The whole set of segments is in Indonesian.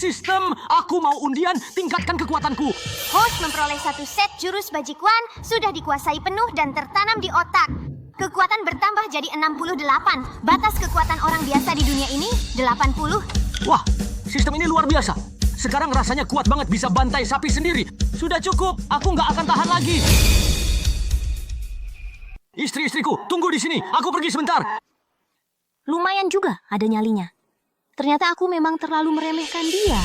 Sistem, aku mau undian, tingkatkan kekuatanku. Host memperoleh 1 set jurus bajikuan, sudah dikuasai penuh dan tertanam di otak. Kekuatan bertambah jadi 68. Batas kekuatan orang biasa di dunia ini 80. Wah, sistem ini luar biasa. Sekarang rasanya kuat banget bisa bantai sapi sendiri. Sudah cukup, aku nggak akan tahan lagi. Istri-istriku, tunggu di sini. Aku pergi sebentar. Lumayan juga ada nyalinya. Ternyata aku memang terlalu meremehkan dia.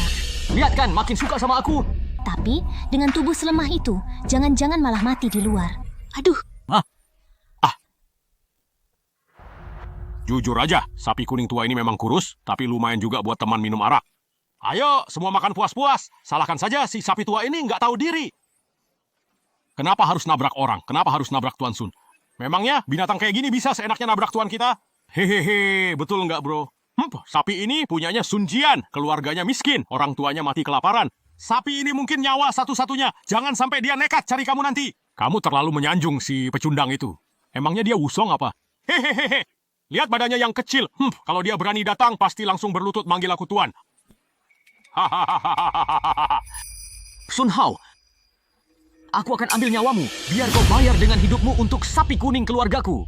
Lihat kan, makin suka sama aku. Tapi dengan tubuh selemah itu, jangan-jangan malah mati di luar. Aduh. Jujur aja, sapi kuning tua ini memang kurus, tapi lumayan juga buat teman minum arak. Ayo, semua makan puas-puas. Salahkan saja si sapi tua ini nggak tahu diri. Kenapa harus nabrak orang? Kenapa harus nabrak Tuan Sun? Memangnya binatang kayak gini bisa seenaknya nabrak tuan kita? Hehehe, betul nggak bro? Sapi ini punyanya Sun Jian, keluarganya miskin, orang tuanya mati kelaparan. Sapi ini mungkin nyawa satu-satunya, jangan sampai dia nekat cari kamu nanti. Kamu terlalu menyanjung si pecundang itu. Emangnya dia wusong apa? Hehehe, lihat badannya yang kecil. Kalau dia berani datang, pasti langsung berlutut manggil aku tuan. Hahaha. Sun Hao, aku akan ambil nyawamu, biar kau bayar dengan hidupmu untuk sapi kuning keluargaku.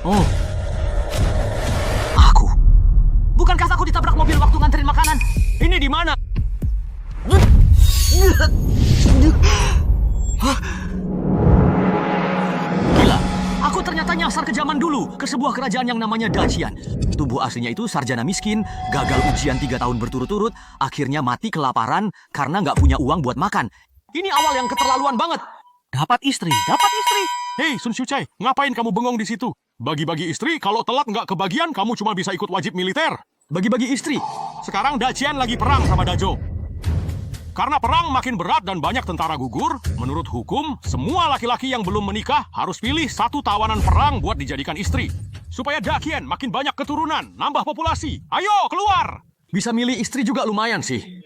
Oh. Aku. Bukankah aku ditabrak mobil waktu nganterin makanan? Ini di mana? Gila, aku ternyata nyasar ke zaman dulu, ke sebuah kerajaan yang namanya Dacian. Tubuh aslinya itu sarjana miskin, gagal ujian 3 tahun berturut-turut, akhirnya mati kelaparan karena nggak punya uang buat makan. Ini awal yang keterlaluan banget. Dapat istri. Hei Sun Shucai, ngapain kamu bengong di situ? Bagi-bagi istri, kalau telat nggak kebagian, kamu cuma bisa ikut wajib militer. Bagi-bagi istri. Sekarang Dacian lagi perang sama Dajo. Karena perang makin berat dan banyak tentara gugur, menurut hukum, semua laki-laki yang belum menikah harus pilih satu tawanan perang buat dijadikan istri. Supaya Dacian makin banyak keturunan, nambah populasi. Ayo, keluar! Bisa milih istri juga lumayan sih.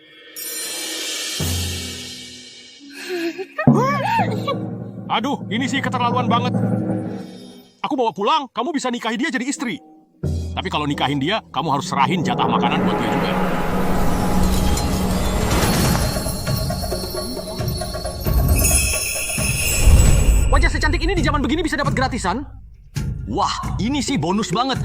Aduh, ini sih keterlaluan banget. Aku bawa pulang, kamu bisa nikahi dia jadi istri. Tapi kalau nikahin dia, kamu harus serahin jatah makanan buat dia juga. Wajah secantik ini di zaman begini bisa dapat gratisan? Wah, ini sih bonus banget.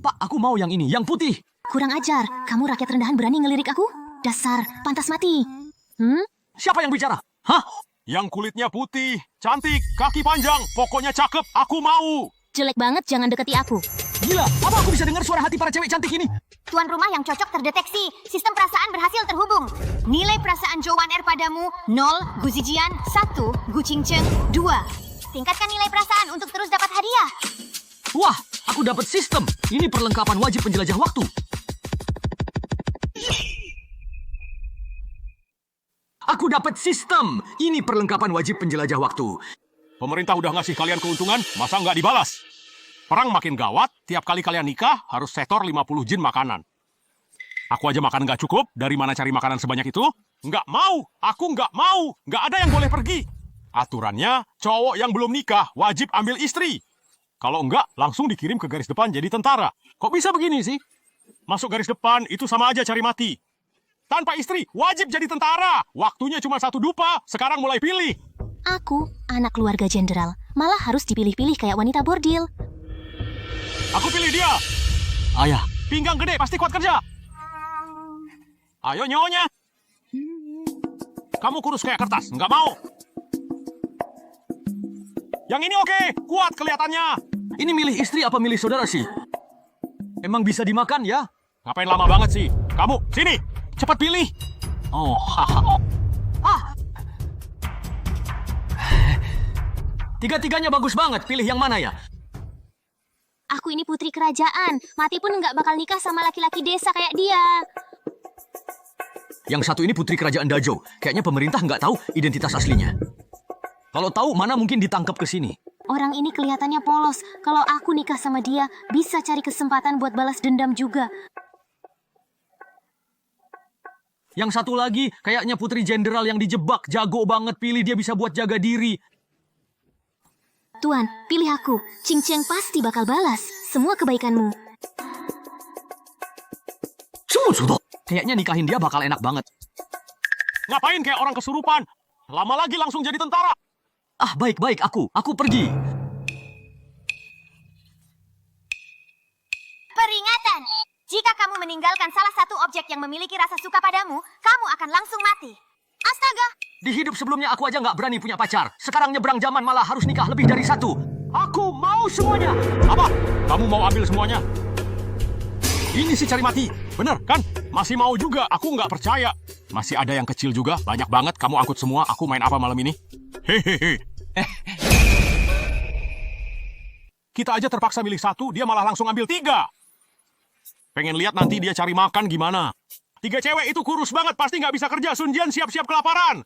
Pak, aku mau yang ini, yang putih. Kurang ajar, kamu rakyat rendahan berani ngelirik aku? Dasar, pantas mati. Siapa yang bicara? Hah? Yang kulitnya putih, cantik, kaki panjang, pokoknya cakep, aku mau. Jelek banget, jangan deketi aku. Gila, apa aku bisa dengar suara hati para cewek cantik ini? Tuan rumah yang cocok terdeteksi. Sistem perasaan berhasil terhubung. Nilai perasaan Jowan R padamu 0, Guzijian 1, Gucingceng 2. Tingkatkan nilai perasaan untuk terus dapat hadiah. Wah, aku dapat sistem. Ini perlengkapan wajib penjelajah waktu. Aku dapat sistem. Ini perlengkapan wajib penjelajah waktu. Pemerintah udah ngasih kalian keuntungan, masa nggak dibalas? Perang makin gawat, tiap kali kalian nikah harus setor 50 jin makanan. Aku aja makan nggak cukup, dari mana cari makanan sebanyak itu? Nggak mau, aku nggak mau, nggak ada yang boleh pergi. Aturannya, cowok yang belum nikah wajib ambil istri. Kalau enggak, langsung dikirim ke garis depan jadi tentara. Kok bisa begini sih? Masuk garis depan itu sama aja cari mati. Tanpa istri, wajib jadi tentara. Waktunya cuma 1 dupa, sekarang mulai pilih. Aku, anak keluarga jenderal, malah harus dipilih-pilih kayak wanita bordil. Aku pilih dia. Ayah, Pinggang gede, pasti kuat kerja. Ayo nyonya. Kamu kurus kayak kertas, nggak mau. Yang ini oke, kuat kelihatannya. ini milih istri apa milih saudara sih? Emang bisa dimakan ya? Ngapain lama banget sih? Kamu, sini. Cepat pilih. Oh, haha. Tiga-tiganya bagus banget. Pilih yang mana ya? Aku ini putri kerajaan, mati pun nggak bakal nikah sama laki-laki desa kayak dia. Yang satu ini putri kerajaan Dajo. Kayaknya pemerintah nggak tahu identitas aslinya. Kalau tahu, mana mungkin ditangkap ke sini. Orang ini kelihatannya polos. Kalau aku nikah sama dia, bisa cari kesempatan buat balas dendam juga. Yang satu lagi, kayaknya putri jenderal yang dijebak. Jago banget, pilih dia bisa buat jaga diri. Tuan, pilih aku. Ching Cheng pasti bakal balas semua kebaikanmu. Kayaknya nikahin dia bakal enak banget. Ngapain kayak orang kesurupan? Lama lagi langsung jadi tentara. Ah, baik-baik, aku pergi. Peringatan! Jika kamu meninggalkan salah satu objek yang memiliki rasa suka padamu, kamu akan langsung mati. Astaga! Di hidup sebelumnya aku aja nggak berani punya pacar. Sekarang nyebrang zaman malah harus nikah lebih dari satu. Aku mau semuanya. Apa? Kamu mau ambil semuanya? Ini sih cari mati. Bener kan? Masih mau juga. Aku nggak percaya. Masih ada yang kecil juga. Banyak banget. Kamu angkut semua. Aku main apa malam ini? Hehehe. Kita aja terpaksa milih satu. Dia malah langsung ambil 3. Pengen lihat nanti dia cari makan gimana. 3 cewek itu kurus banget. Pasti nggak bisa kerja. Sun Jian siap-siap kelaparan.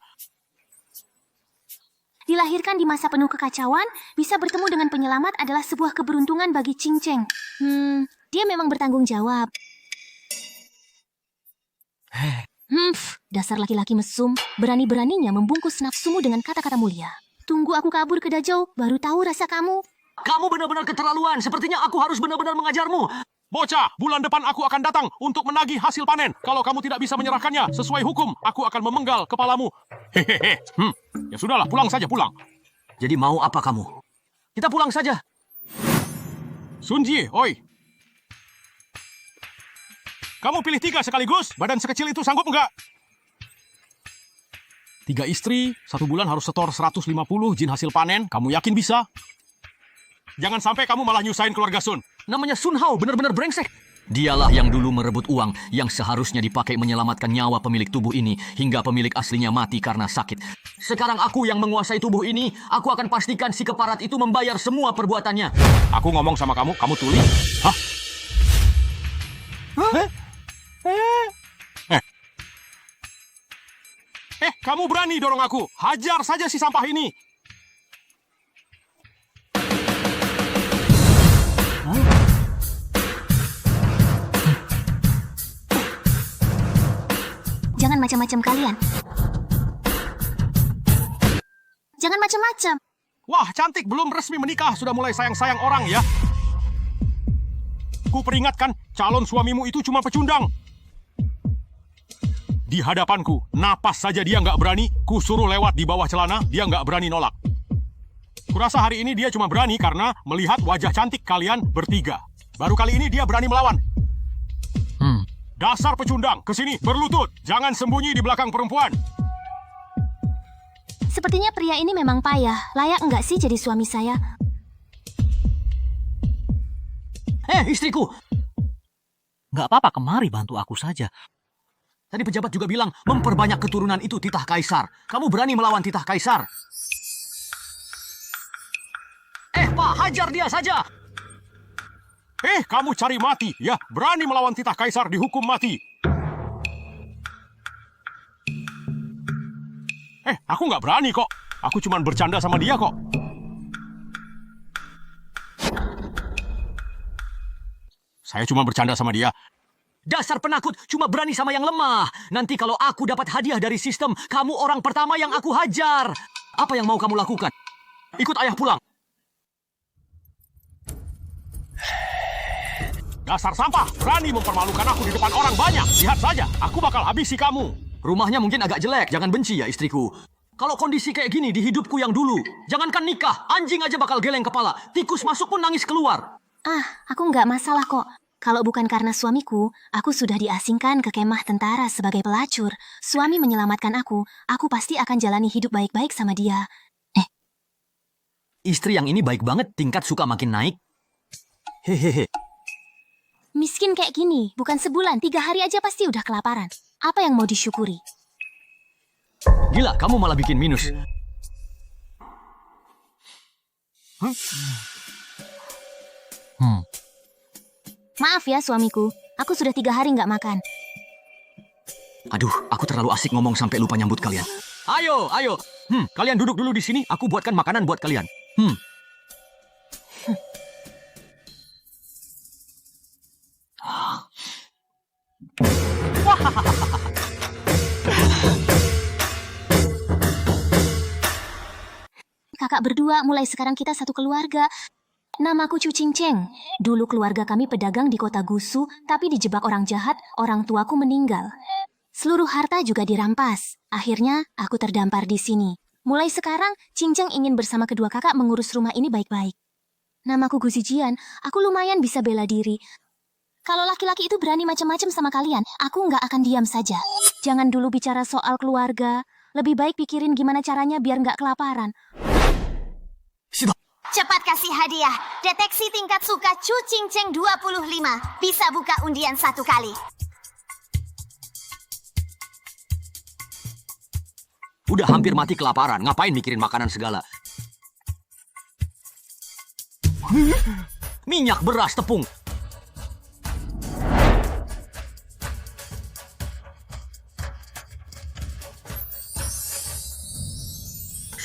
Dilahirkan di masa penuh kekacauan, bisa bertemu dengan penyelamat adalah sebuah keberuntungan bagi Ching Cheng. Dia memang bertanggung jawab. Dasar laki-laki mesum, berani-beraninya membungkus nafsumu dengan kata-kata mulia. Tunggu aku kabur ke Dajau, baru tahu rasa kamu. Kamu benar-benar keterlaluan. Sepertinya aku harus benar-benar mengajarmu. Bocah, bulan depan aku akan datang untuk menagih hasil panen. Kalau kamu tidak bisa menyerahkannya sesuai hukum, aku akan memenggal kepalamu. Hehehe. Ya sudahlah, pulang saja, pulang. Jadi mau apa kamu? Kita pulang saja. Sunji, oi. Kamu pilih 3 sekaligus? Badan sekecil itu sanggup enggak? 3 istri, 1 bulan harus setor 150 jin hasil panen. Kamu yakin bisa? Jangan sampai kamu malah nyusahin keluarga Sun. Namanya Sun Hao, benar-benar brengsek. Dialah yang dulu merebut uang yang seharusnya dipakai menyelamatkan nyawa pemilik tubuh ini hingga pemilik aslinya mati karena sakit. Sekarang aku yang menguasai tubuh ini, aku akan pastikan si keparat itu membayar semua perbuatannya. Aku ngomong sama kamu tuli. Hah? Kamu berani dorong aku. Hajar saja si sampah ini. Jangan macam-macam kalian. Jangan macam-macam. Wah, cantik. Belum resmi menikah. Sudah mulai sayang-sayang orang ya. Ku peringatkan, calon suamimu itu cuma pecundang. Di hadapanku, napas saja dia nggak berani. Ku suruh lewat di bawah celana, dia nggak berani nolak. Kurasa hari ini dia cuma berani karena melihat wajah cantik kalian bertiga. Baru kali ini dia berani melawan. Dasar pecundang, kesini, berlutut. Jangan sembunyi di belakang perempuan. Sepertinya pria ini memang payah. Layak enggak sih jadi suami saya? Istriku! Nggak apa-apa, kemari bantu aku saja. Tadi pejabat juga bilang, memperbanyak keturunan itu titah kaisar. Kamu berani melawan titah kaisar? Pak, hajar dia saja! Kamu cari mati, ya? Berani melawan titah kaisar dihukum mati. Aku nggak berani kok. Aku cuma bercanda sama dia kok. Saya cuma bercanda sama dia. Dasar penakut, cuma berani sama yang lemah. Nanti kalau aku dapat hadiah dari sistem, kamu orang pertama yang aku hajar. Apa yang mau kamu lakukan? Ikut ayah pulang. Dasar sampah, berani mempermalukan aku di depan orang banyak. Lihat saja, aku bakal habisi kamu. Rumahnya mungkin agak jelek, jangan benci ya istriku. Kalau kondisi kayak gini di hidupku yang dulu, jangankan nikah, anjing aja bakal geleng kepala. Tikus masuk pun nangis keluar. Aku nggak masalah kok. Kalau bukan karena suamiku, aku sudah diasingkan ke kemah tentara sebagai pelacur. Suami menyelamatkan aku pasti akan jalani hidup baik-baik sama dia. Istri yang ini baik banget, tingkat suka makin naik. Hehehe. Miskin kayak gini, bukan sebulan, 3 hari aja pasti udah kelaparan. Apa yang mau disyukuri? Gila, kamu malah bikin minus. Maaf ya suamiku, aku sudah 3 hari nggak makan. Aduh, aku terlalu asik ngomong sampai lupa nyambut kalian. Ayo, ayo. Kalian duduk dulu di sini, aku buatkan makanan buat kalian. kakak berdua, mulai sekarang kita satu keluarga. Namaku Chu Ching Cheng. Dulu keluarga kami pedagang di kota Gusu, tapi dijebak orang jahat, orang tuaku meninggal. Seluruh harta juga dirampas. Akhirnya, aku terdampar di sini. Mulai sekarang, Ching Cheng ingin bersama kedua kakak mengurus rumah ini baik-baik. Namaku Gu Zijian, aku lumayan bisa bela diri. Kalau laki-laki itu berani macam-macam sama kalian, aku nggak akan diam saja. Jangan dulu bicara soal keluarga. Lebih baik pikirin gimana caranya biar nggak kelaparan. Cepat kasih hadiah. Deteksi tingkat suka Chu Ching Cheng 25. Bisa buka undian 1 kali. Udah hampir mati kelaparan, ngapain mikirin makanan segala? Minyak, beras, tepung.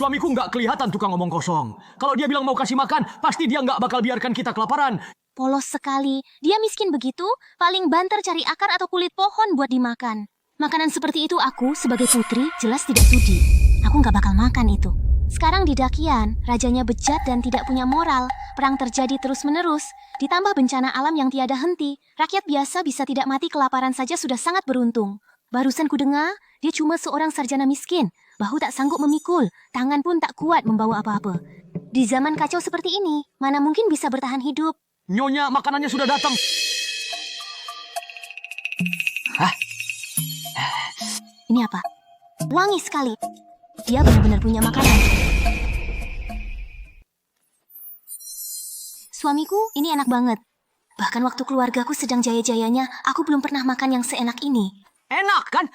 Suamiku nggak kelihatan tukang ngomong kosong. Kalau dia bilang mau kasih makan, pasti dia nggak bakal biarkan kita kelaparan. Polos sekali. Dia miskin begitu, paling banter cari akar atau kulit pohon buat dimakan. Makanan seperti itu aku, sebagai putri, jelas tidak sudi. Aku nggak bakal makan itu. Sekarang di Dakian, rajanya bejat dan tidak punya moral. Perang terjadi terus-menerus. Ditambah bencana alam yang tiada henti. Rakyat biasa bisa tidak mati kelaparan saja sudah sangat beruntung. Barusan ku dengar, dia cuma seorang sarjana miskin. Bahu tak sanggup memikul, tangan pun tak kuat membawa apa-apa. Di zaman kacau seperti ini, mana mungkin bisa bertahan hidup? Nyonya, makanannya sudah datang. Hah? Ini apa? Wangi sekali. Dia benar-benar punya makanan. Suamiku, ini enak banget. Bahkan waktu keluargaku sedang jaya-jayanya, aku belum pernah makan yang seenak ini. Enak kan?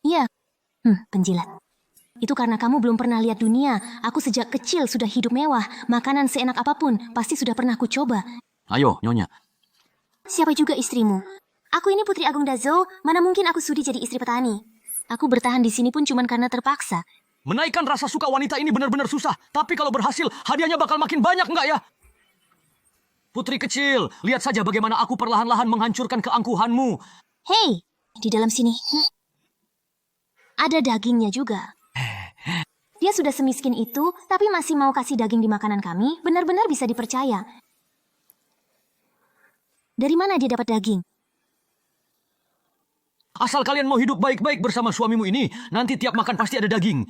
Iya. Penjilat. Itu karena kamu belum pernah lihat dunia. Aku sejak kecil sudah hidup mewah. Makanan seenak apapun, pasti sudah pernah aku coba. Ayo, Nyonya. Siapa juga istrimu? Aku ini Putri Agung Dazo, mana mungkin aku sudi jadi istri petani. Aku bertahan di sini pun cuma karena terpaksa. Menaikkan rasa suka wanita ini benar-benar susah. Tapi kalau berhasil, hadiahnya bakal makin banyak nggak ya? Putri kecil, lihat saja bagaimana aku perlahan-lahan menghancurkan keangkuhanmu. Hei, di dalam sini. Ada dagingnya juga. Dia sudah semiskin itu, tapi masih mau kasih daging di makanan kami, benar-benar bisa dipercaya. Dari mana dia dapat daging? Asal kalian mau hidup baik-baik bersama suamimu ini, nanti tiap makan pasti ada daging.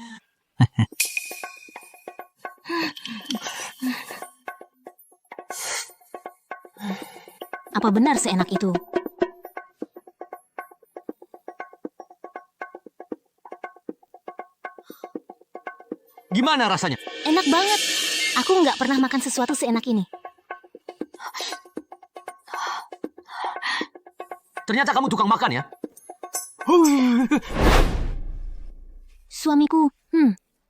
Apa benar seenak itu? Gimana rasanya? Enak banget. Aku nggak pernah makan sesuatu seenak ini. Ternyata kamu tukang makan ya? Suamiku,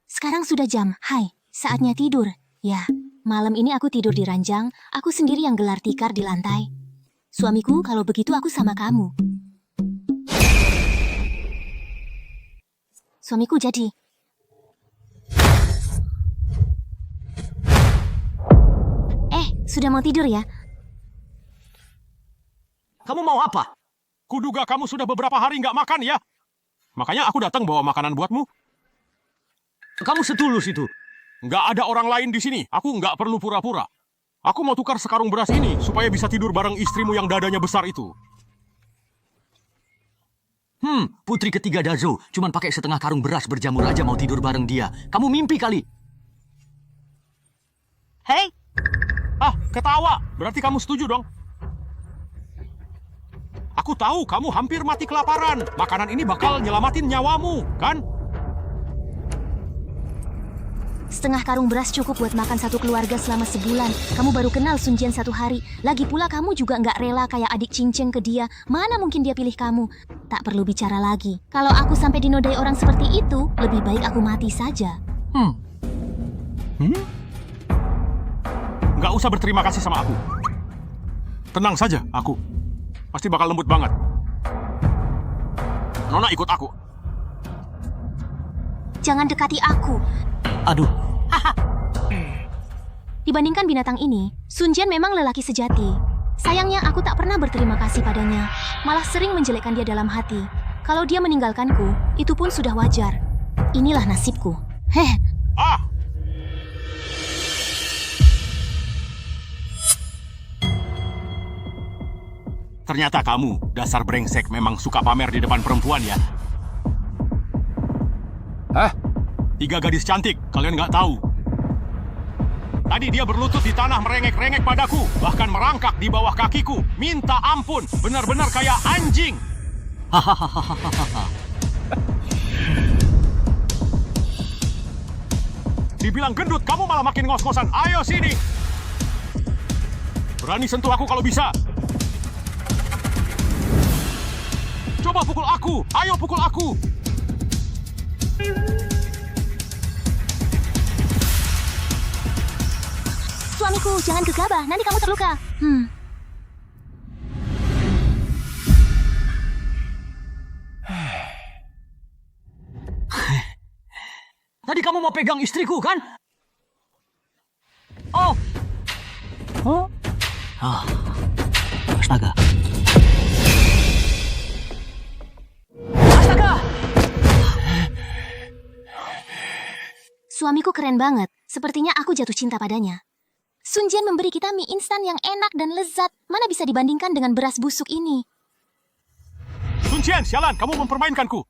sekarang sudah jam. Hai, saatnya tidur. Ya, malam ini aku tidur di ranjang, aku sendiri yang gelar tikar di lantai. Suamiku, kalau begitu aku sama kamu. Suamiku jadi. Sudah mau tidur ya? Kamu mau apa? Kuduga kamu sudah beberapa hari nggak makan ya? Makanya aku datang bawa makanan buatmu. Kamu setulus itu. Nggak ada orang lain di sini. Aku nggak perlu pura-pura. Aku mau tukar sekarung beras ini supaya bisa tidur bareng istrimu yang dadanya besar itu. Putri ketiga Dazo cuman pakai setengah karung beras berjamur aja mau tidur bareng dia. Kamu mimpi kali. Hei, Ketawa. Berarti kamu setuju dong? Aku tahu kamu hampir mati kelaparan. Makanan ini bakal nyelamatin nyawamu, kan? Setengah karung beras cukup buat makan satu keluarga selama sebulan. Kamu baru kenal Sun Jian 1 hari. Lagi pula kamu juga nggak rela kayak adik cincin ke dia. Mana mungkin dia pilih kamu? Tak perlu bicara lagi. Kalau aku sampai dinodai orang seperti itu, lebih baik aku mati saja. Nggak usah berterima kasih sama aku. Tenang saja, aku pasti bakal lembut banget. Nona ikut aku. Jangan dekati aku. Aduh. Dibandingkan binatang ini, Sun Jian memang lelaki sejati. Sayangnya aku tak pernah berterima kasih padanya. Malah sering menjelekkan dia dalam hati. Kalau dia meninggalkanku, itu pun sudah wajar. Inilah nasibku. Heh, Ah! Ternyata kamu, dasar brengsek, memang suka pamer di depan perempuan ya? Hah? 3 gadis cantik, kalian nggak tahu. Tadi dia berlutut di tanah merengek-rengek padaku, bahkan merangkak di bawah kakiku. Minta ampun, benar-benar kayak anjing. Dibilang gendut, kamu malah makin ngos-ngosan. Ayo sini. Berani sentuh aku kalau bisa. Coba pukul aku. Ayo pukul aku. suamiku, jangan gegabah, nanti kamu terluka. Tadi kamu mau pegang istriku, kan? Oh. Astaga. Astaga! Suamiku keren banget. Sepertinya aku jatuh cinta padanya. Sun Jian memberi kita mie instan yang enak dan lezat. Mana bisa dibandingkan dengan beras busuk ini? Sun Jian, sialan, kamu mempermainkanku.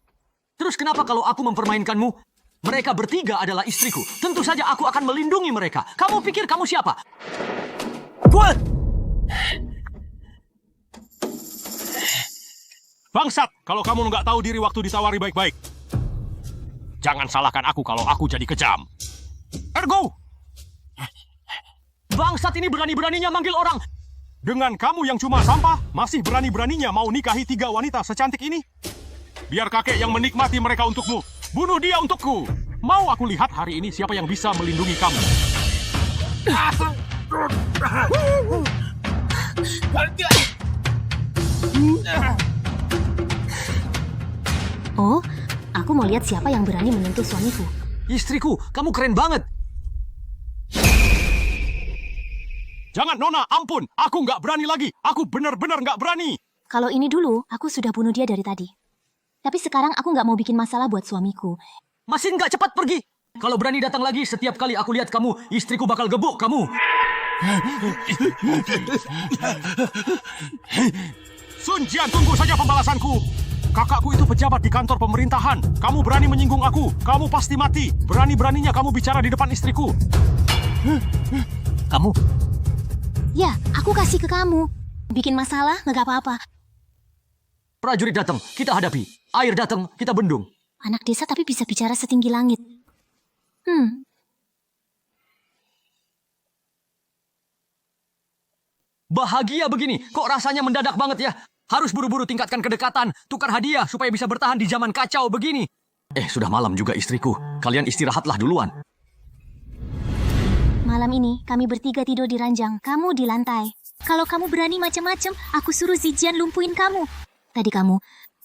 Terus kenapa kalau aku mempermainkanmu? Mereka bertiga adalah istriku. Tentu saja aku akan melindungi mereka. Kamu pikir kamu siapa? Buat! Bangsat, kalau kamu nggak tahu diri waktu ditawari baik-baik. Jangan salahkan aku kalau aku jadi kejam. Ergo! Bangsat ini berani-beraninya manggil orang. Dengan kamu yang cuma sampah, masih berani-beraninya mau nikahi 3 wanita secantik ini? Biar kakek yang menikmati mereka untukmu. Bunuh dia untukku. Mau aku lihat hari ini siapa yang bisa melindungi kamu. Oh, aku mau lihat siapa yang berani menyentuh suamiku. Istriku, kamu keren banget. Jangan, Nona, ampun. Aku nggak berani lagi. Aku benar-benar nggak berani. Kalau ini dulu, aku sudah bunuh dia dari tadi. Tapi sekarang aku nggak mau bikin masalah buat suamiku. Masih nggak cepat pergi. Kalau berani datang lagi, setiap kali aku lihat kamu, istriku bakal gebuk kamu. Sun Jian, tunggu saja pembalasanku. Kakakku itu pejabat di kantor pemerintahan. Kamu berani menyinggung aku, kamu pasti mati. Berani-beraninya kamu bicara di depan istriku. Kamu? Ya, aku kasih ke kamu. Bikin masalah, nggak apa-apa. Prajurit datang, kita hadapi. Air datang, kita bendung. Anak desa tapi bisa bicara setinggi langit. Bahagia begini, kok rasanya mendadak banget ya? Harus buru-buru tingkatkan kedekatan, tukar hadiah supaya bisa bertahan di zaman kacau begini. Sudah malam juga istriku. Kalian istirahatlah duluan. Malam ini, kami bertiga tidur di ranjang, kamu di lantai. Kalau kamu berani macam-macam, aku suruh Zijian lumpuhin kamu. Tadi kamu,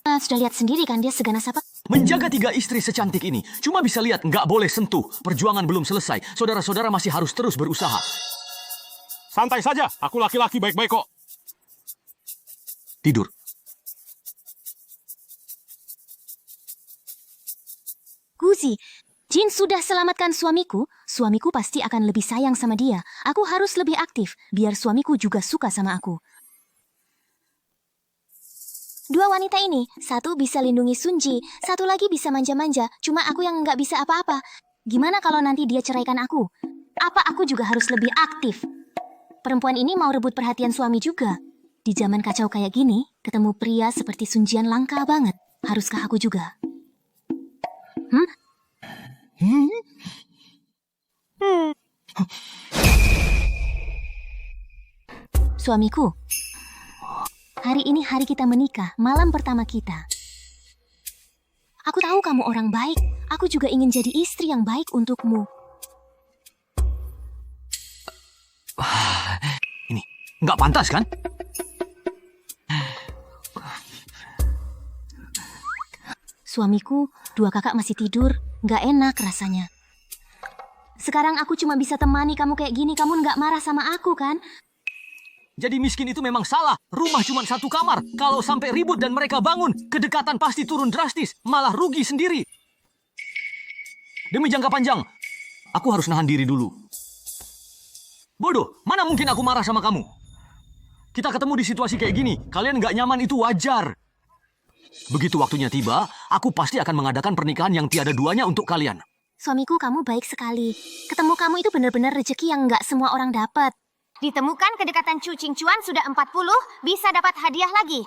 sudah lihat sendiri kan dia seganas apa? Menjaga 3 istri secantik ini, cuma bisa lihat nggak boleh sentuh. Perjuangan belum selesai, saudara-saudara masih harus terus berusaha. Santai saja, aku laki-laki baik-baik kok. Tidur. Guzi, Jin sudah selamatkan suamiku, suamiku pasti akan lebih sayang sama dia. Aku harus lebih aktif, biar suamiku juga suka sama aku. 2 wanita ini, satu bisa lindungi Sunji, satu lagi bisa manja-manja, cuma aku yang nggak bisa apa-apa. Gimana kalau nanti dia ceraikan aku? Apa aku juga harus lebih aktif? Perempuan ini mau rebut perhatian suami juga. Di zaman kacau kayak gini, ketemu pria seperti Sunjian langka banget. Haruskah aku juga? Suamiku, hari ini hari kita menikah, malam pertama kita. Aku tahu kamu orang baik, aku juga ingin jadi istri yang baik untukmu. Ini, nggak pantas kan? Suamiku, 2 kakak masih tidur, nggak enak rasanya. Sekarang aku cuma bisa temani kamu kayak gini, kamu nggak marah sama aku kan? Jadi miskin itu memang salah. Rumah cuma 1 kamar. Kalau sampai ribut dan mereka bangun, kedekatan pasti turun drastis. Malah rugi sendiri. Demi jangka panjang, aku harus nahan diri dulu. Bodoh, mana mungkin aku marah sama kamu? Kita ketemu di situasi kayak gini, kalian nggak nyaman itu wajar. Begitu waktunya tiba, aku pasti akan mengadakan pernikahan yang tiada duanya untuk kalian. Suamiku, kamu baik sekali. Ketemu kamu itu benar-benar rezeki yang nggak semua orang dapat. Ditemukan kedekatan Cucing Cuan sudah 40, bisa dapat hadiah lagi.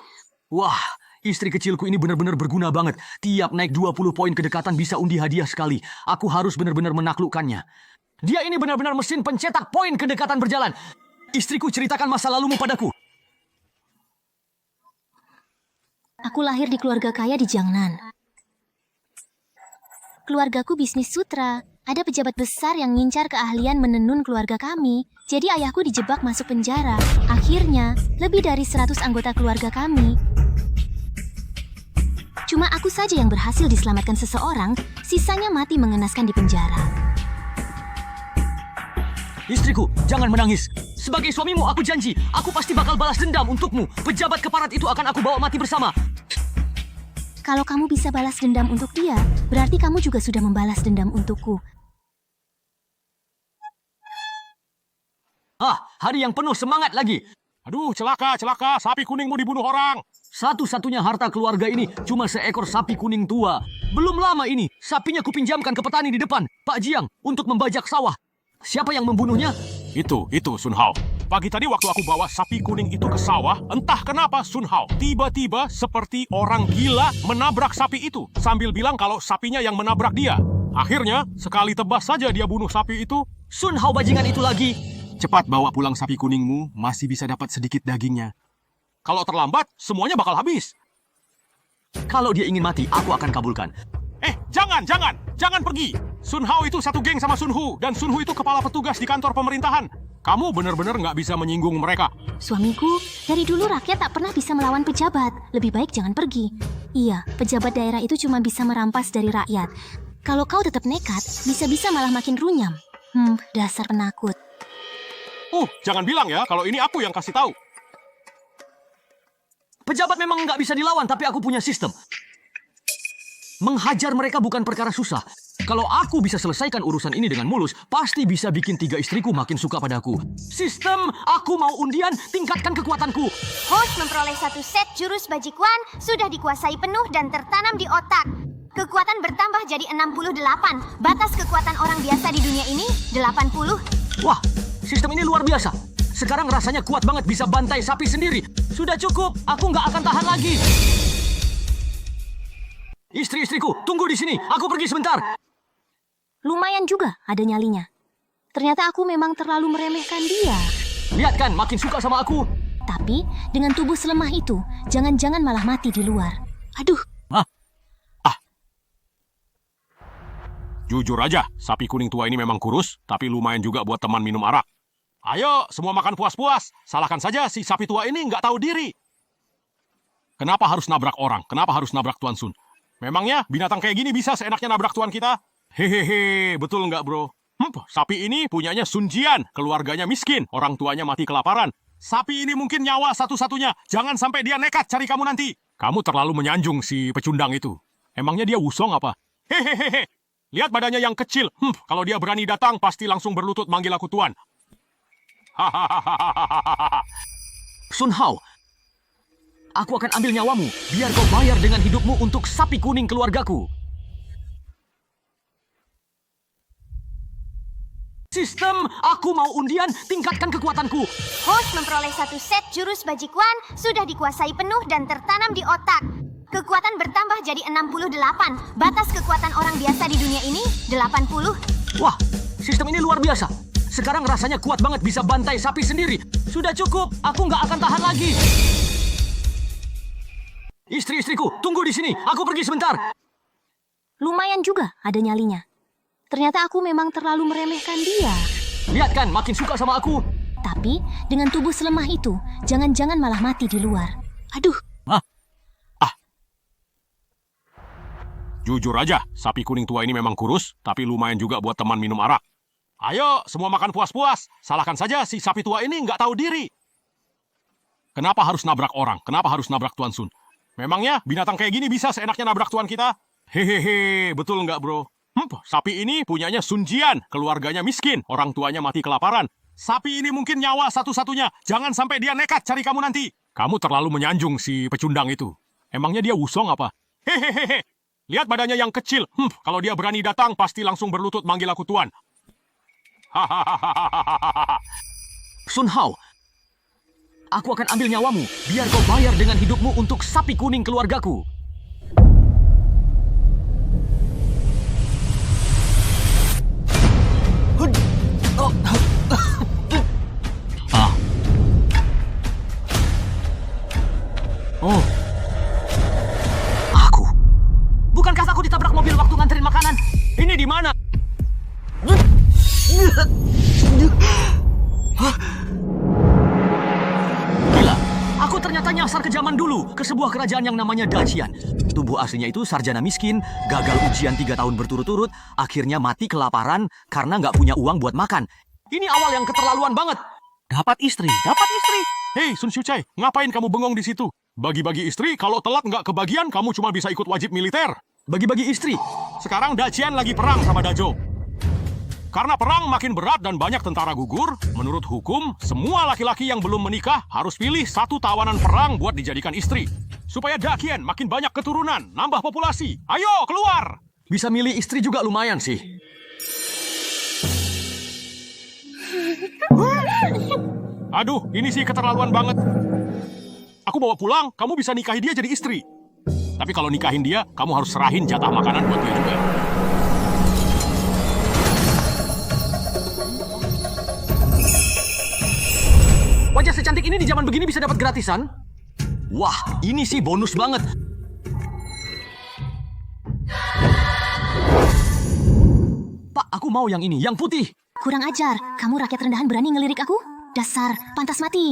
Wah, istri kecilku ini benar-benar berguna banget. Tiap naik 20 poin kedekatan bisa undi hadiah sekali. Aku harus benar-benar menaklukkannya. Dia ini benar-benar mesin pencetak poin kedekatan berjalan. Istriku, ceritakan masa lalumu padaku. Aku lahir di keluarga kaya di Jiangnan. Keluargaku bisnis sutra. Ada pejabat besar yang ngincar keahlian menenun keluarga kami. Jadi ayahku dijebak masuk penjara. Akhirnya, lebih dari 100 anggota keluarga kami. Cuma aku saja yang berhasil diselamatkan seseorang, sisanya mati mengenaskan di penjara. Istriku, jangan menangis. Sebagai suamimu, aku janji, aku pasti bakal balas dendam untukmu. Pejabat keparat itu akan aku bawa mati bersama. Kalau kamu bisa balas dendam untuk dia, berarti kamu juga sudah membalas dendam untukku. Hari yang penuh semangat lagi. Aduh, celaka, sapi kuningmu dibunuh orang. Satu-satunya harta keluarga ini cuma seekor sapi kuning tua. Belum lama ini, sapinya kupinjamkan ke petani di depan, Pak Jiang, untuk membajak sawah. Siapa yang membunuhnya? Itu Sun Hao. Pagi tadi waktu aku bawa sapi kuning itu ke sawah, entah kenapa Sun Hao tiba-tiba seperti orang gila menabrak sapi itu sambil bilang kalau sapinya yang menabrak dia. Akhirnya, sekali tebas saja dia bunuh sapi itu. Sun Hao bajingan itu lagi. Cepat bawa pulang sapi kuningmu, masih bisa dapat sedikit dagingnya. Kalau terlambat, semuanya bakal habis. Kalau dia ingin mati, aku akan kabulkan. Jangan pergi. Sun Hao itu satu geng sama Sun Hu, dan Sun Hu itu kepala petugas di kantor pemerintahan. Kamu benar-benar nggak bisa menyinggung mereka. Suamiku, dari dulu rakyat tak pernah bisa melawan pejabat. Lebih baik jangan pergi. Iya, pejabat daerah itu cuma bisa merampas dari rakyat. Kalau kau tetap nekat, bisa-bisa malah makin runyam. Dasar penakut. Jangan bilang ya, kalau ini aku yang kasih tahu. Pejabat memang nggak bisa dilawan, tapi aku punya sistem. Menghajar mereka bukan perkara susah. Kalau aku bisa selesaikan urusan ini dengan mulus, pasti bisa bikin 3 istriku makin suka padaku. Sistem, aku mau undian, tingkatkan kekuatanku. Host memperoleh 1 set jurus bajikuan, sudah dikuasai penuh dan tertanam di otak. Kekuatan bertambah jadi 68. Batas kekuatan orang biasa di dunia ini 80. Wah, sistem ini luar biasa. Sekarang rasanya kuat banget bisa bantai sapi sendiri. Sudah cukup, aku nggak akan tahan lagi. Istri-istriku, tunggu di sini. Aku pergi sebentar. Lumayan juga ada nyalinya. Ternyata aku memang terlalu meremehkan dia. Lihat kan, makin suka sama aku. Tapi, dengan tubuh selemah itu, jangan-jangan malah mati di luar. Aduh. Jujur aja, sapi kuning tua ini memang kurus, tapi lumayan juga buat teman minum arak. Ayo, semua makan puas-puas. Salahkan saja si sapi tua ini nggak tahu diri. Kenapa harus nabrak orang? Kenapa harus nabrak Tuan Sun? Memangnya binatang kayak gini bisa seenaknya nabrak tuan kita? Hehehe, betul nggak bro? Sapi ini punyanya Sun Jian, keluarganya miskin, orang tuanya mati kelaparan. Sapi ini mungkin nyawa satu-satunya, jangan sampai dia nekat cari kamu nanti. Kamu terlalu menyanjung si pecundang itu. Emangnya dia wusong apa? Hehehe, lihat badannya yang kecil. Kalau dia berani datang, pasti langsung berlutut manggil aku tuan. Hahaha. Sun Hao, aku akan ambil nyawamu, biar kau bayar dengan hidupmu untuk sapi kuning keluargaku. Sistem, aku mau undian, tingkatkan kekuatanku. Host memperoleh 1 set jurus bajikuan, sudah dikuasai penuh dan tertanam di otak. Kekuatan bertambah jadi 68. Batas kekuatan orang biasa di dunia ini 80. Wah, sistem ini luar biasa. Sekarang rasanya kuat banget bisa bantai sapi sendiri. Sudah cukup, aku nggak akan tahan lagi. Istri-istriku, tunggu di sini. Aku pergi sebentar. Lumayan juga ada nyalinya. Ternyata aku memang terlalu meremehkan dia. Lihat kan, makin suka sama aku. Tapi, dengan tubuh selemah itu, jangan-jangan malah mati di luar. Aduh. Jujur aja, sapi kuning tua ini memang kurus, tapi lumayan juga buat teman minum arak. Ayo, semua makan puas-puas. Salahkan saja si sapi tua ini nggak tahu diri. Kenapa harus nabrak orang? Kenapa harus nabrak Tuan Sun? Memangnya binatang kayak gini bisa seenaknya nabrak tuan kita? Hehehe, betul nggak bro? Sapi ini punyanya Sun Jian, keluarganya miskin, orang tuanya mati kelaparan. Sapi ini mungkin nyawa satu-satunya, jangan sampai dia nekat cari kamu nanti. Kamu terlalu menyanjung si pecundang itu. Emangnya dia wusong apa? Hehehe, lihat badannya yang kecil. Kalau dia berani datang, pasti langsung berlutut manggil aku tuan. Hahaha. Sun Hao, aku akan ambil nyawamu, biar kau bayar dengan hidupmu untuk sapi kuning keluargaku. Oh. Aku. Bukankah aku ditabrak mobil waktu nganterin makanan? Ini di mana? Gila, aku ternyata nyasar ke zaman dulu, ke sebuah kerajaan yang namanya Dacian. Tubuh aslinya itu sarjana miskin, gagal ujian 3 tahun berturut-turut, akhirnya mati kelaparan karena nggak punya uang buat makan. Ini awal yang keterlaluan banget. Dapat istri. Hei, Sun Shuchai, ngapain kamu bengong di situ? Bagi-bagi istri, kalau telat nggak kebagian, kamu cuma bisa ikut wajib militer. Bagi-bagi istri. Sekarang Dacian lagi perang sama Dajo. Karena perang makin berat dan banyak tentara gugur, menurut hukum, semua laki-laki yang belum menikah harus pilih satu tawanan perang buat dijadikan istri. Supaya Dacian makin banyak keturunan, nambah populasi. Ayo, keluar! Bisa milih istri juga lumayan sih. Aduh, ini sih keterlaluan banget. Aku bawa pulang, kamu bisa nikahi dia jadi istri. Tapi kalau nikahin dia, kamu harus serahin jatah makanan buat dia juga. Wajah secantik ini di zaman begini bisa dapat gratisan? Wah, ini sih bonus banget. Pak, aku mau yang ini, yang putih. Kurang ajar, kamu rakyat rendahan berani ngelirik aku? Dasar, pantas mati.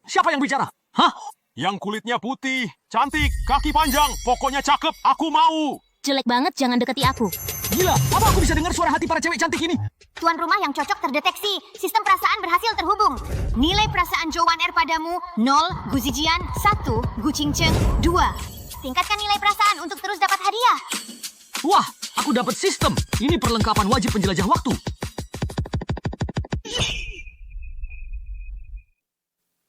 Siapa yang bicara? Hah? Yang kulitnya putih, cantik, kaki panjang, pokoknya cakep, aku mau. Jelek banget, jangan deketi aku. Gila, apa aku bisa dengar suara hati para cewek cantik ini? Tuan rumah yang cocok terdeteksi. Sistem perasaan berhasil terhubung. Nilai perasaan Jowan R padamu 0, Gu Zijian 1, Gu Qingcheng 2. Tingkatkan nilai perasaan untuk terus dapat hadiah. Wah, aku dapat sistem. Ini perlengkapan wajib penjelajah waktu.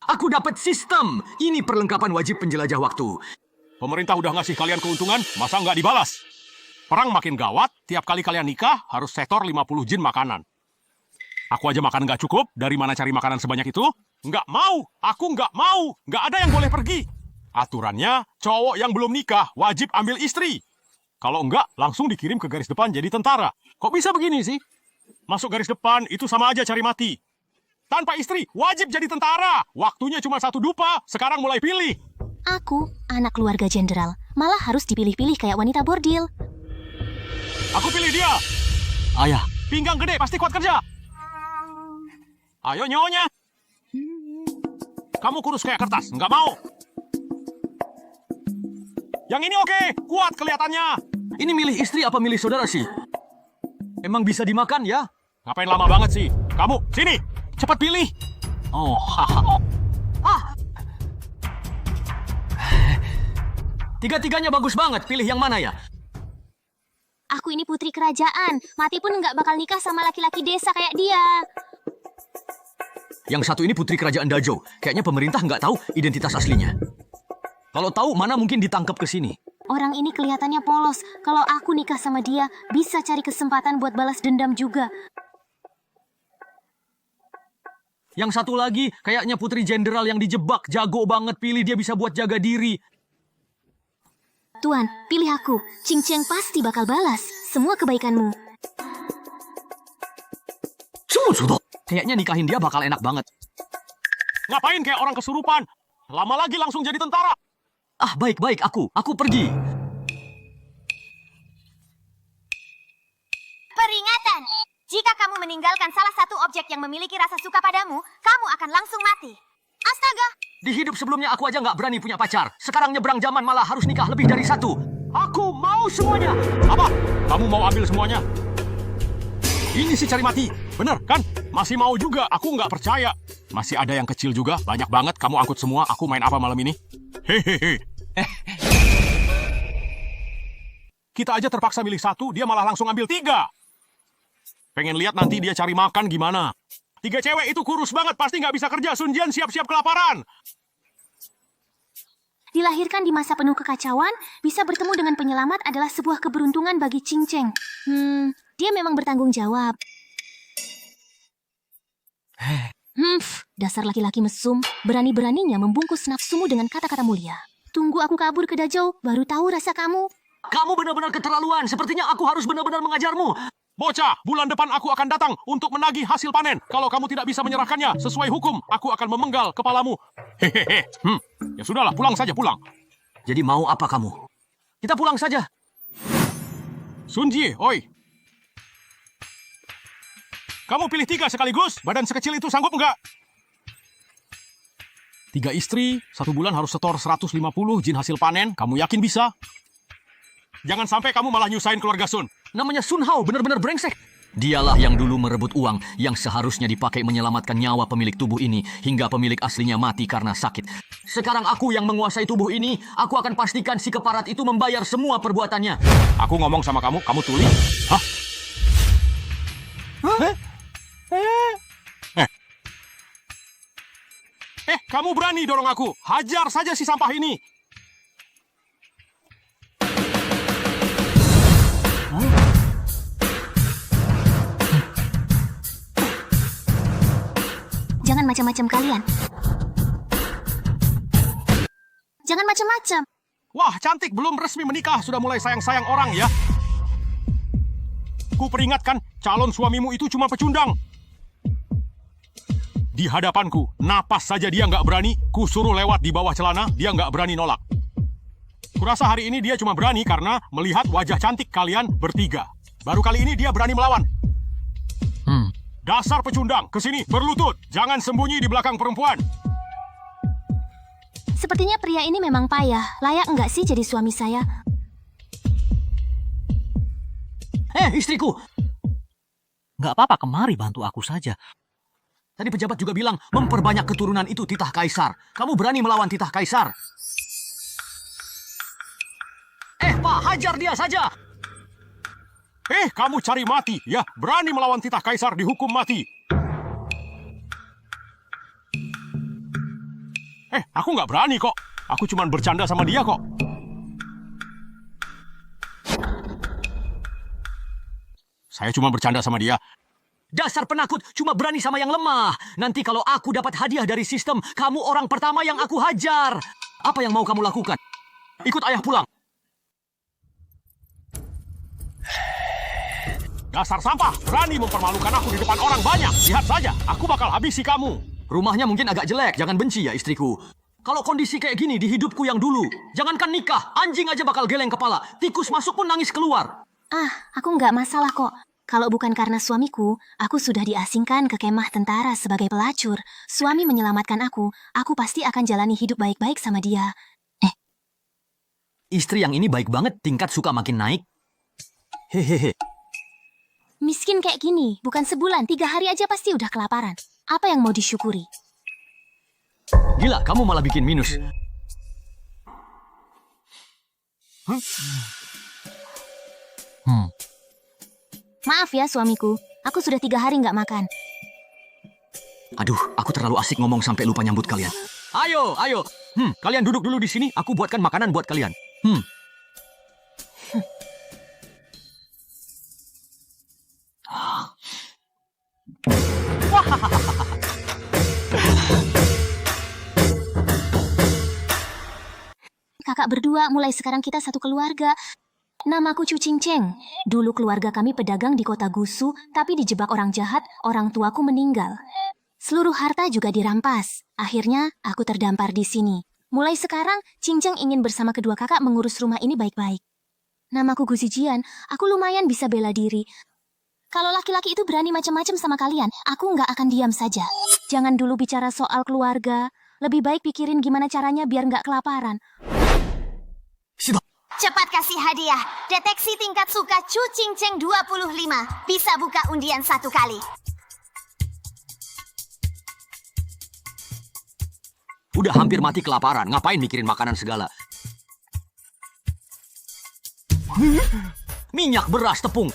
Aku dapat sistem. Ini perlengkapan wajib penjelajah waktu. Pemerintah udah ngasih kalian keuntungan, masa nggak dibalas? Perang makin gawat, tiap kali kalian nikah harus setor 50 jin makanan. Aku aja makan nggak cukup, dari mana cari makanan sebanyak itu? Nggak mau, aku nggak mau, nggak ada yang boleh pergi. Aturannya, cowok yang belum nikah wajib ambil istri. Kalau enggak, langsung dikirim ke garis depan jadi tentara. Kok bisa begini sih? Masuk garis depan itu sama aja cari mati. Tanpa istri, wajib jadi tentara. Waktunya cuma 1 dupa, sekarang mulai pilih. Aku, anak keluarga jenderal, malah harus dipilih-pilih kayak wanita bordil. Aku pilih dia. Ayah, Pinggang gede, pasti kuat kerja. Ayo nyonya. Kamu kurus kayak kertas, nggak mau. Yang ini oke, kuat kelihatannya. ini milih istri apa milih saudara sih? Emang bisa dimakan ya? Ngapain lama banget sih? Kamu, sini. Cepat pilih. Oh, haha. Tiga-tiganya bagus banget. Pilih yang mana ya? Aku ini putri kerajaan. Mati pun nggak bakal nikah sama laki-laki desa kayak dia. Yang satu ini putri kerajaan Dajo. Kayaknya pemerintah nggak tahu identitas aslinya. Kalau tahu, mana mungkin ditangkap ke sini. Orang ini kelihatannya polos. Kalau aku nikah sama dia, bisa cari kesempatan buat balas dendam juga. Yang satu lagi, kayaknya putri jenderal yang dijebak. Jago banget, pilih dia bisa buat jaga diri. Tuan, pilih aku. Qingcheng pasti bakal balas semua kebaikanmu. Kayaknya nikahin dia bakal enak banget. Ngapain kayak orang kesurupan? Lama lagi langsung jadi tentara. Ah, baik-baik, aku pergi. Peringatan! Jika kamu meninggalkan salah satu objek yang memiliki rasa suka padamu, kamu akan langsung mati. Astaga! Di hidup sebelumnya aku aja nggak berani punya pacar. Sekarang nyebrang zaman malah harus nikah lebih dari satu. Aku mau semuanya. Apa? Kamu mau ambil semuanya? Ini sih cari mati. Bener kan? Masih mau juga, aku nggak percaya. Masih ada yang kecil juga, banyak banget. Kamu angkut semua, aku main apa malam ini? Hehehe. Kita aja terpaksa milih satu, dia malah langsung ambil 3. Pengen lihat nanti dia cari makan gimana. 3 cewek itu kurus banget, pasti nggak bisa kerja. Sun Jian siap-siap kelaparan. Dilahirkan di masa penuh kekacauan, bisa bertemu dengan penyelamat adalah sebuah keberuntungan bagi Ching Cheng. Dia memang bertanggung jawab. Dasar laki-laki mesum, berani-beraninya membungkus nafsumu dengan kata-kata mulia. Tunggu aku kabur ke Dajou, baru tahu rasa kamu. Kamu benar-benar keterlaluan. Sepertinya aku harus benar-benar mengajarmu. Bocah, bulan depan aku akan datang untuk menagih hasil panen. Kalau kamu tidak bisa menyerahkannya sesuai hukum, aku akan memenggal kepalamu. Hehehe. Ya sudahlah, pulang saja, pulang. Jadi mau apa kamu? Kita pulang saja. Sun Ji, oi. Kamu pilih 3 sekaligus? Badan sekecil itu sanggup enggak? 3 istri, 1 bulan harus setor 150 jin hasil panen. Kamu yakin bisa? Jangan sampai kamu malah nyusahin keluarga Sun. Namanya Sun Hao, benar-benar brengsek. Dialah yang dulu merebut uang yang seharusnya dipakai menyelamatkan nyawa pemilik tubuh ini hingga pemilik aslinya mati karena sakit. Sekarang aku yang menguasai tubuh ini, aku akan pastikan si keparat itu membayar semua perbuatannya. Aku ngomong sama kamu, kamu tuli? Hah? Kamu berani dorong aku. Hajar saja si sampah ini. Jangan macam-macam kalian. Jangan macam-macam. Wah, cantik, belum resmi menikah, sudah mulai sayang-sayang orang ya. Ku peringatkan, calon suamimu itu cuma pecundang. Di hadapanku, napas saja dia nggak berani, ku suruh lewat di bawah celana, dia nggak berani nolak. Kurasa hari ini dia cuma berani karena melihat wajah cantik kalian bertiga. Baru kali ini dia berani melawan. Dasar pecundang, kesini, berlutut. Jangan sembunyi di belakang perempuan. Sepertinya pria ini memang payah. Layak enggak sih jadi suami saya? Istriku! Nggak apa-apa, kemari bantu aku saja. Tadi pejabat juga bilang, memperbanyak keturunan itu titah kaisar. Kamu berani melawan titah kaisar? Pak, hajar dia saja! Kamu cari mati, ya? Berani melawan titah kaisar dihukum mati. Aku nggak berani kok. Aku cuma bercanda sama dia kok. Saya cuma bercanda sama dia. Dasar penakut, cuma berani sama yang lemah. Nanti kalau aku dapat hadiah dari sistem, kamu orang pertama yang aku hajar. Apa yang mau kamu lakukan? Ikut ayah pulang. Dasar sampah, berani mempermalukan aku di depan orang banyak. Lihat saja, aku bakal habisi kamu. Rumahnya mungkin agak jelek, jangan benci ya istriku. Kalau kondisi kayak gini di hidupku yang dulu, jangankan nikah, anjing aja bakal geleng kepala. Tikus masuk pun nangis keluar. Aku nggak masalah kok. Kalau bukan karena suamiku, aku sudah diasingkan ke kemah tentara sebagai pelacur. Suami menyelamatkan aku pasti akan jalani hidup baik-baik sama dia. Istri yang ini baik banget, tingkat suka makin naik. Hehehe. Miskin kayak gini, bukan sebulan, 3 hari aja pasti udah kelaparan. Apa yang mau disyukuri? Gila, kamu malah bikin minus. Maaf ya suamiku, aku sudah 3 hari nggak makan. Aduh, aku terlalu asik ngomong sampai lupa nyambut kalian. Ayo, ayo. Kalian duduk dulu di sini, aku buatkan makanan buat kalian. Kakak berdua, mulai sekarang kita satu keluarga. Namaku Chu Ching Cheng. Dulu keluarga kami pedagang di kota Gusu, tapi dijebak orang jahat, orang tuaku meninggal. Seluruh harta juga dirampas. Akhirnya, aku terdampar di sini. Mulai sekarang, Ching Cheng ingin bersama kedua kakak mengurus rumah ini baik-baik. Namaku Gu Zijian, aku lumayan bisa bela diri. Kalau laki-laki itu berani macam-macam sama kalian, aku nggak akan diam saja. Jangan dulu bicara soal keluarga. Lebih baik pikirin gimana caranya biar nggak kelaparan. Cepat kasih hadiah. Deteksi tingkat suka Chu Ching Cheng 25. Bisa buka undian 1 kali. Udah hampir mati kelaparan, ngapain mikirin makanan segala? Minyak, beras, tepung.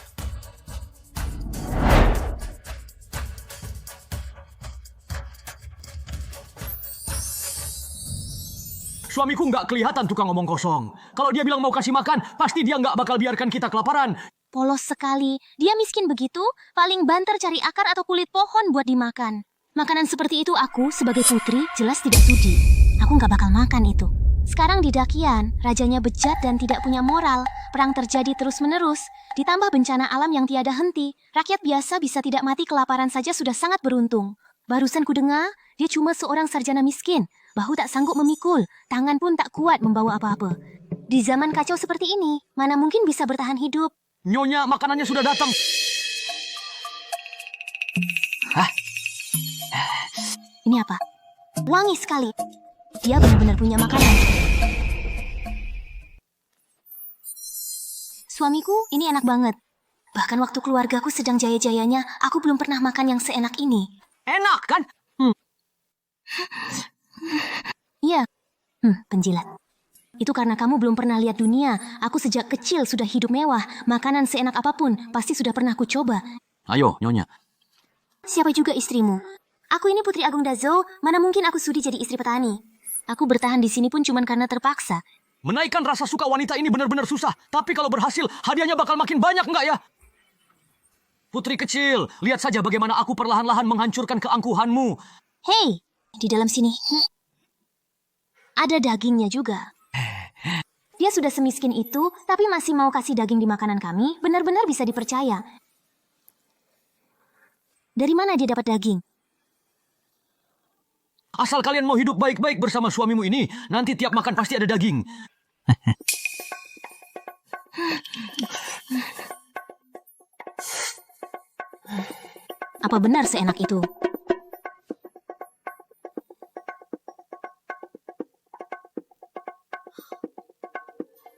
Suamiku nggak kelihatan tukang ngomong kosong. Kalau dia bilang mau kasih makan, pasti dia nggak bakal biarkan kita kelaparan. Polos sekali. Dia miskin begitu, paling banter cari akar atau kulit pohon buat dimakan. Makanan seperti itu aku, sebagai putri, jelas tidak sudi. Aku nggak bakal makan itu. Sekarang di Dakian, rajanya bejat dan tidak punya moral. Perang terjadi terus-menerus. Ditambah bencana alam yang tiada henti. Rakyat biasa bisa tidak mati kelaparan saja sudah sangat beruntung. Barusan ku dengar, dia cuma seorang sarjana miskin. Bahu tak sanggup memikul, tangan pun tak kuat membawa apa-apa. Di zaman kacau seperti ini, mana mungkin bisa bertahan hidup? Nyonya, makanannya sudah datang. Ini apa? Wangi sekali. Dia benar-benar punya makanan. Suamiku, ini enak banget. Bahkan waktu keluargaku sedang jaya-jayanya, aku belum pernah makan yang seenak ini. Enak kan? Iya. Penjilat. Itu karena kamu belum pernah lihat dunia. Aku sejak kecil sudah hidup mewah. Makanan seenak apapun pasti sudah pernah ku coba. Ayo, Nyonya. Siapa juga istrimu? Aku ini Putri Agung Dazo. Mana mungkin aku sudi jadi istri petani? Aku bertahan di sini pun cuma karena terpaksa. Menaikkan rasa suka wanita ini benar-benar susah. Tapi kalau berhasil, hadiahnya bakal makin banyak nggak ya? Putri kecil, lihat saja bagaimana aku perlahan-lahan menghancurkan keangkuhanmu. Hei, di dalam sini. Ada dagingnya juga. Dia sudah semiskin itu, tapi masih mau kasih daging di makanan kami, benar-benar bisa dipercaya. Dari mana dia dapat daging? Asal kalian mau hidup baik-baik bersama suamimu ini, nanti tiap makan pasti ada daging. Apa benar seenak itu?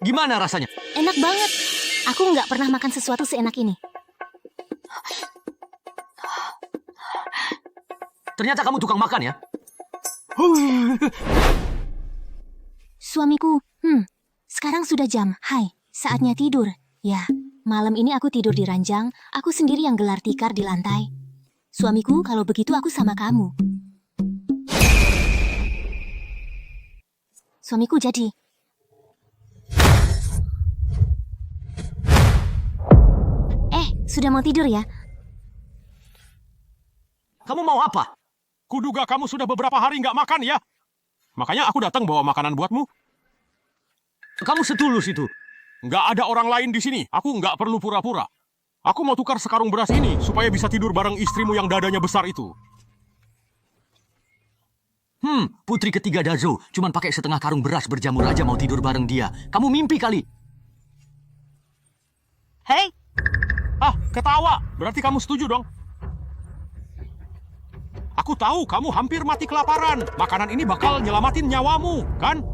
Gimana rasanya? Enak banget. Aku nggak pernah makan sesuatu seenak ini. Ternyata kamu tukang makan ya? Suamiku, sekarang sudah jam. Hai, saatnya tidur. Ya, malam ini aku tidur di ranjang, aku sendiri yang gelar tikar di lantai. Suamiku, kalau begitu aku sama kamu. Suamiku jadi. Sudah mau tidur ya? Kamu mau apa? Kuduga kamu sudah beberapa hari nggak makan ya? Makanya aku datang bawa makanan buatmu. Kamu setulus itu. Nggak ada orang lain di sini. Aku nggak perlu pura-pura. Aku mau tukar sekarung beras ini supaya bisa tidur bareng istrimu yang dadanya besar itu. Putri ketiga Dazo cuman pakai setengah karung beras berjamur aja mau tidur bareng dia. Kamu mimpi kali. Hei! Ketawa. Berarti kamu setuju dong? Aku tahu kamu hampir mati kelaparan. Makanan ini bakal nyelamatin nyawamu, kan?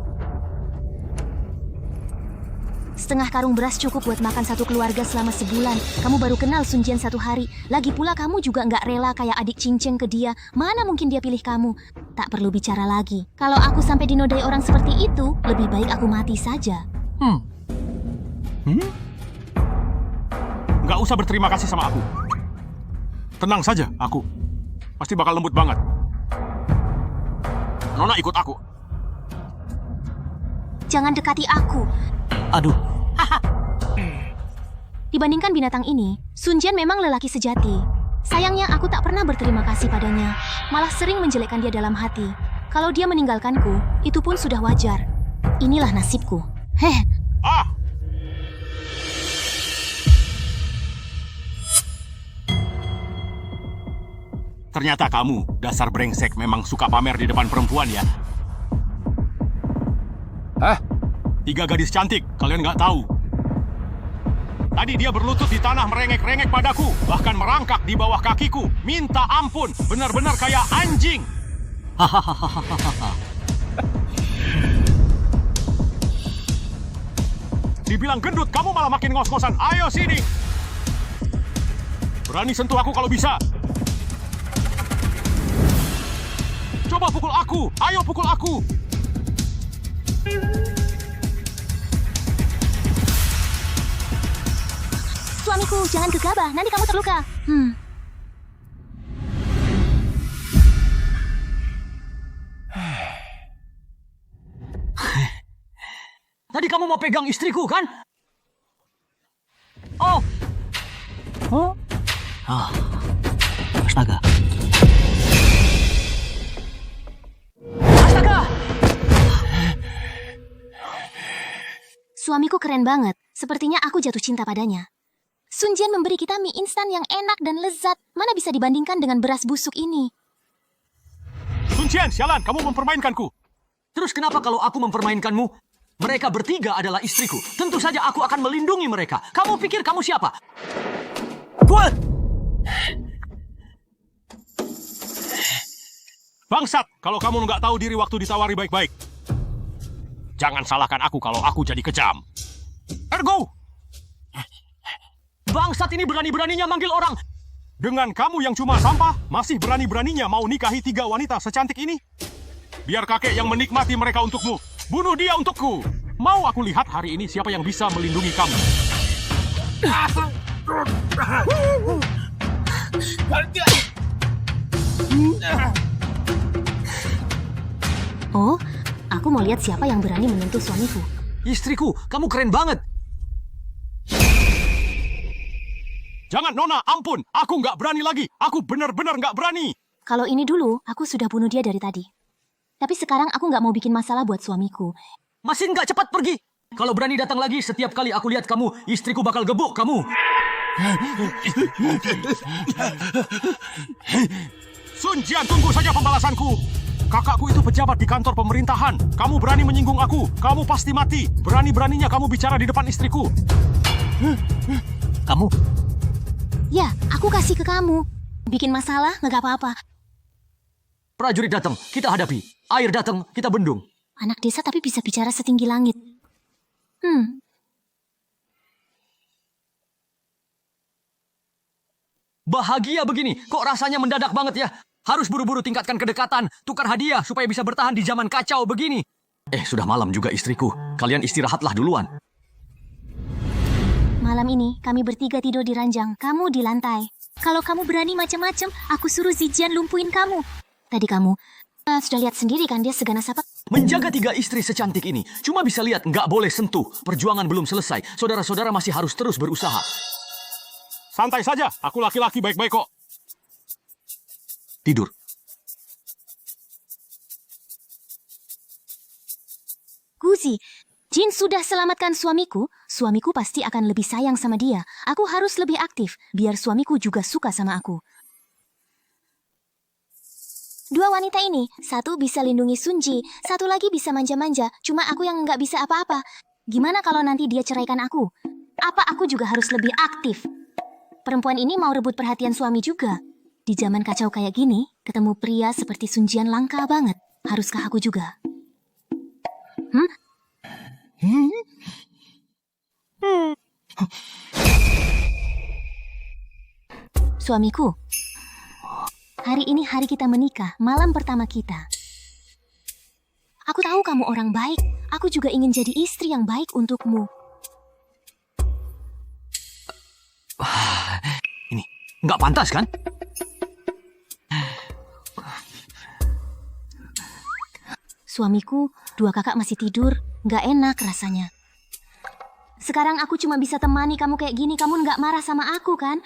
Setengah karung beras cukup buat makan satu keluarga selama sebulan. Kamu baru kenal Sun Jian 1 hari. Lagi pula kamu juga nggak rela kayak adik cincin ke dia. Mana mungkin dia pilih kamu? Tak perlu bicara lagi. Kalau aku sampai dinodai orang seperti itu, lebih baik aku mati saja. Nggak usah berterima kasih sama aku. Tenang saja, aku. Pasti bakal lembut banget. Nona ikut aku. Jangan dekati aku. Aduh. Dibandingkan binatang ini, Sun Jian memang lelaki sejati. Sayangnya aku tak pernah berterima kasih padanya. Malah sering menjelekkan dia dalam hati. Kalau dia meninggalkanku, itu pun sudah wajar. Inilah nasibku. Ternyata kamu, dasar brengsek, memang suka pamer di depan perempuan ya? 3 gadis cantik, kalian nggak tahu. Tadi dia berlutut di tanah merengek-rengek padaku, bahkan merangkak di bawah kakiku. Minta ampun, benar-benar kayak anjing. Dibilang gendut, kamu malah makin ngos-ngosan. Ayo sini. Berani sentuh aku kalau bisa. Coba pukul aku. Ayo pukul aku. suamiku, jangan gegabah, nanti kamu terluka. Tadi kamu mau pegang istriku, kan? Oh. Astaga. Astaga! Suamiku keren banget. Sepertinya aku jatuh cinta padanya. Sun Jian memberi kita mie instan yang enak dan lezat. Mana bisa dibandingkan dengan beras busuk ini? Sun Jian, sialan, kamu mempermainkanku. Terus kenapa kalau aku mempermainkanmu? Mereka bertiga adalah istriku. Tentu saja aku akan melindungi mereka. Kamu pikir kamu siapa? Kuat! Bangsat, kalau kamu nggak tahu diri waktu ditawari baik-baik. Jangan salahkan aku kalau aku jadi kejam. Ergo! Bangsat ini berani-beraninya manggil orang. Dengan kamu yang cuma sampah, masih berani-beraninya mau nikahi 3 wanita secantik ini? Biar kakek yang menikmati mereka untukmu. Bunuh dia untukku. Mau aku lihat hari ini siapa yang bisa melindungi kamu. Oh, aku mau lihat siapa yang berani menyentuh suamiku. Istriku, kamu keren banget. Jangan, Nona, ampun. Aku nggak berani lagi. Aku benar-benar nggak berani. Kalau ini dulu, aku sudah bunuh dia dari tadi. Tapi sekarang aku nggak mau bikin masalah buat suamiku. Masih nggak cepat pergi. Kalau berani datang lagi, setiap kali aku lihat kamu, istriku bakal gebuk kamu. Sun Jian, tunggu saja pembalasanku. Kakakku itu pejabat di kantor pemerintahan. Kamu berani menyinggung aku, kamu pasti mati. Berani-beraninya kamu bicara di depan istriku. Kamu? Ya, aku kasih ke kamu. Bikin masalah nggak apa-apa. Prajurit datang, kita hadapi. Air datang, kita bendung. Anak desa tapi bisa bicara setinggi langit. Bahagia begini, kok rasanya mendadak banget ya? Harus buru-buru tingkatkan kedekatan, tukar hadiah supaya bisa bertahan di zaman kacau begini. Sudah malam juga istriku. Kalian istirahatlah duluan. Malam ini kami bertiga tidur di ranjang, kamu di lantai. Kalau kamu berani macam-macam, aku suruh Zijian lumpuhin kamu. Tadi kamu sudah lihat sendiri kan dia seganas apa? Menjaga 3 istri secantik ini, cuma bisa lihat nggak boleh sentuh. Perjuangan belum selesai, saudara-saudara masih harus terus berusaha. Santai saja, aku laki-laki baik-baik kok. Tidur. Guzi, Jin sudah selamatkan suamiku. Suamiku pasti akan lebih sayang sama dia. Aku harus lebih aktif, biar suamiku juga suka sama aku. 2 wanita ini, satu bisa lindungi Sunji, satu lagi bisa manja-manja, cuma aku yang nggak bisa apa-apa. Gimana kalau nanti dia ceraikan aku? Apa aku juga harus lebih aktif? Perempuan ini mau rebut perhatian suami juga. Di zaman kacau kayak gini, ketemu pria seperti Sunjian langka banget. Haruskah aku juga? Suamiku, hari ini hari kita menikah, malam pertama kita. Aku tahu kamu orang baik. Aku juga ingin jadi istri yang baik untukmu. Ini nggak pantas kan? Suamiku, 2 kakak masih tidur. Nggak enak rasanya. Sekarang aku cuma bisa temani kamu kayak gini. Kamu nggak marah sama aku kan?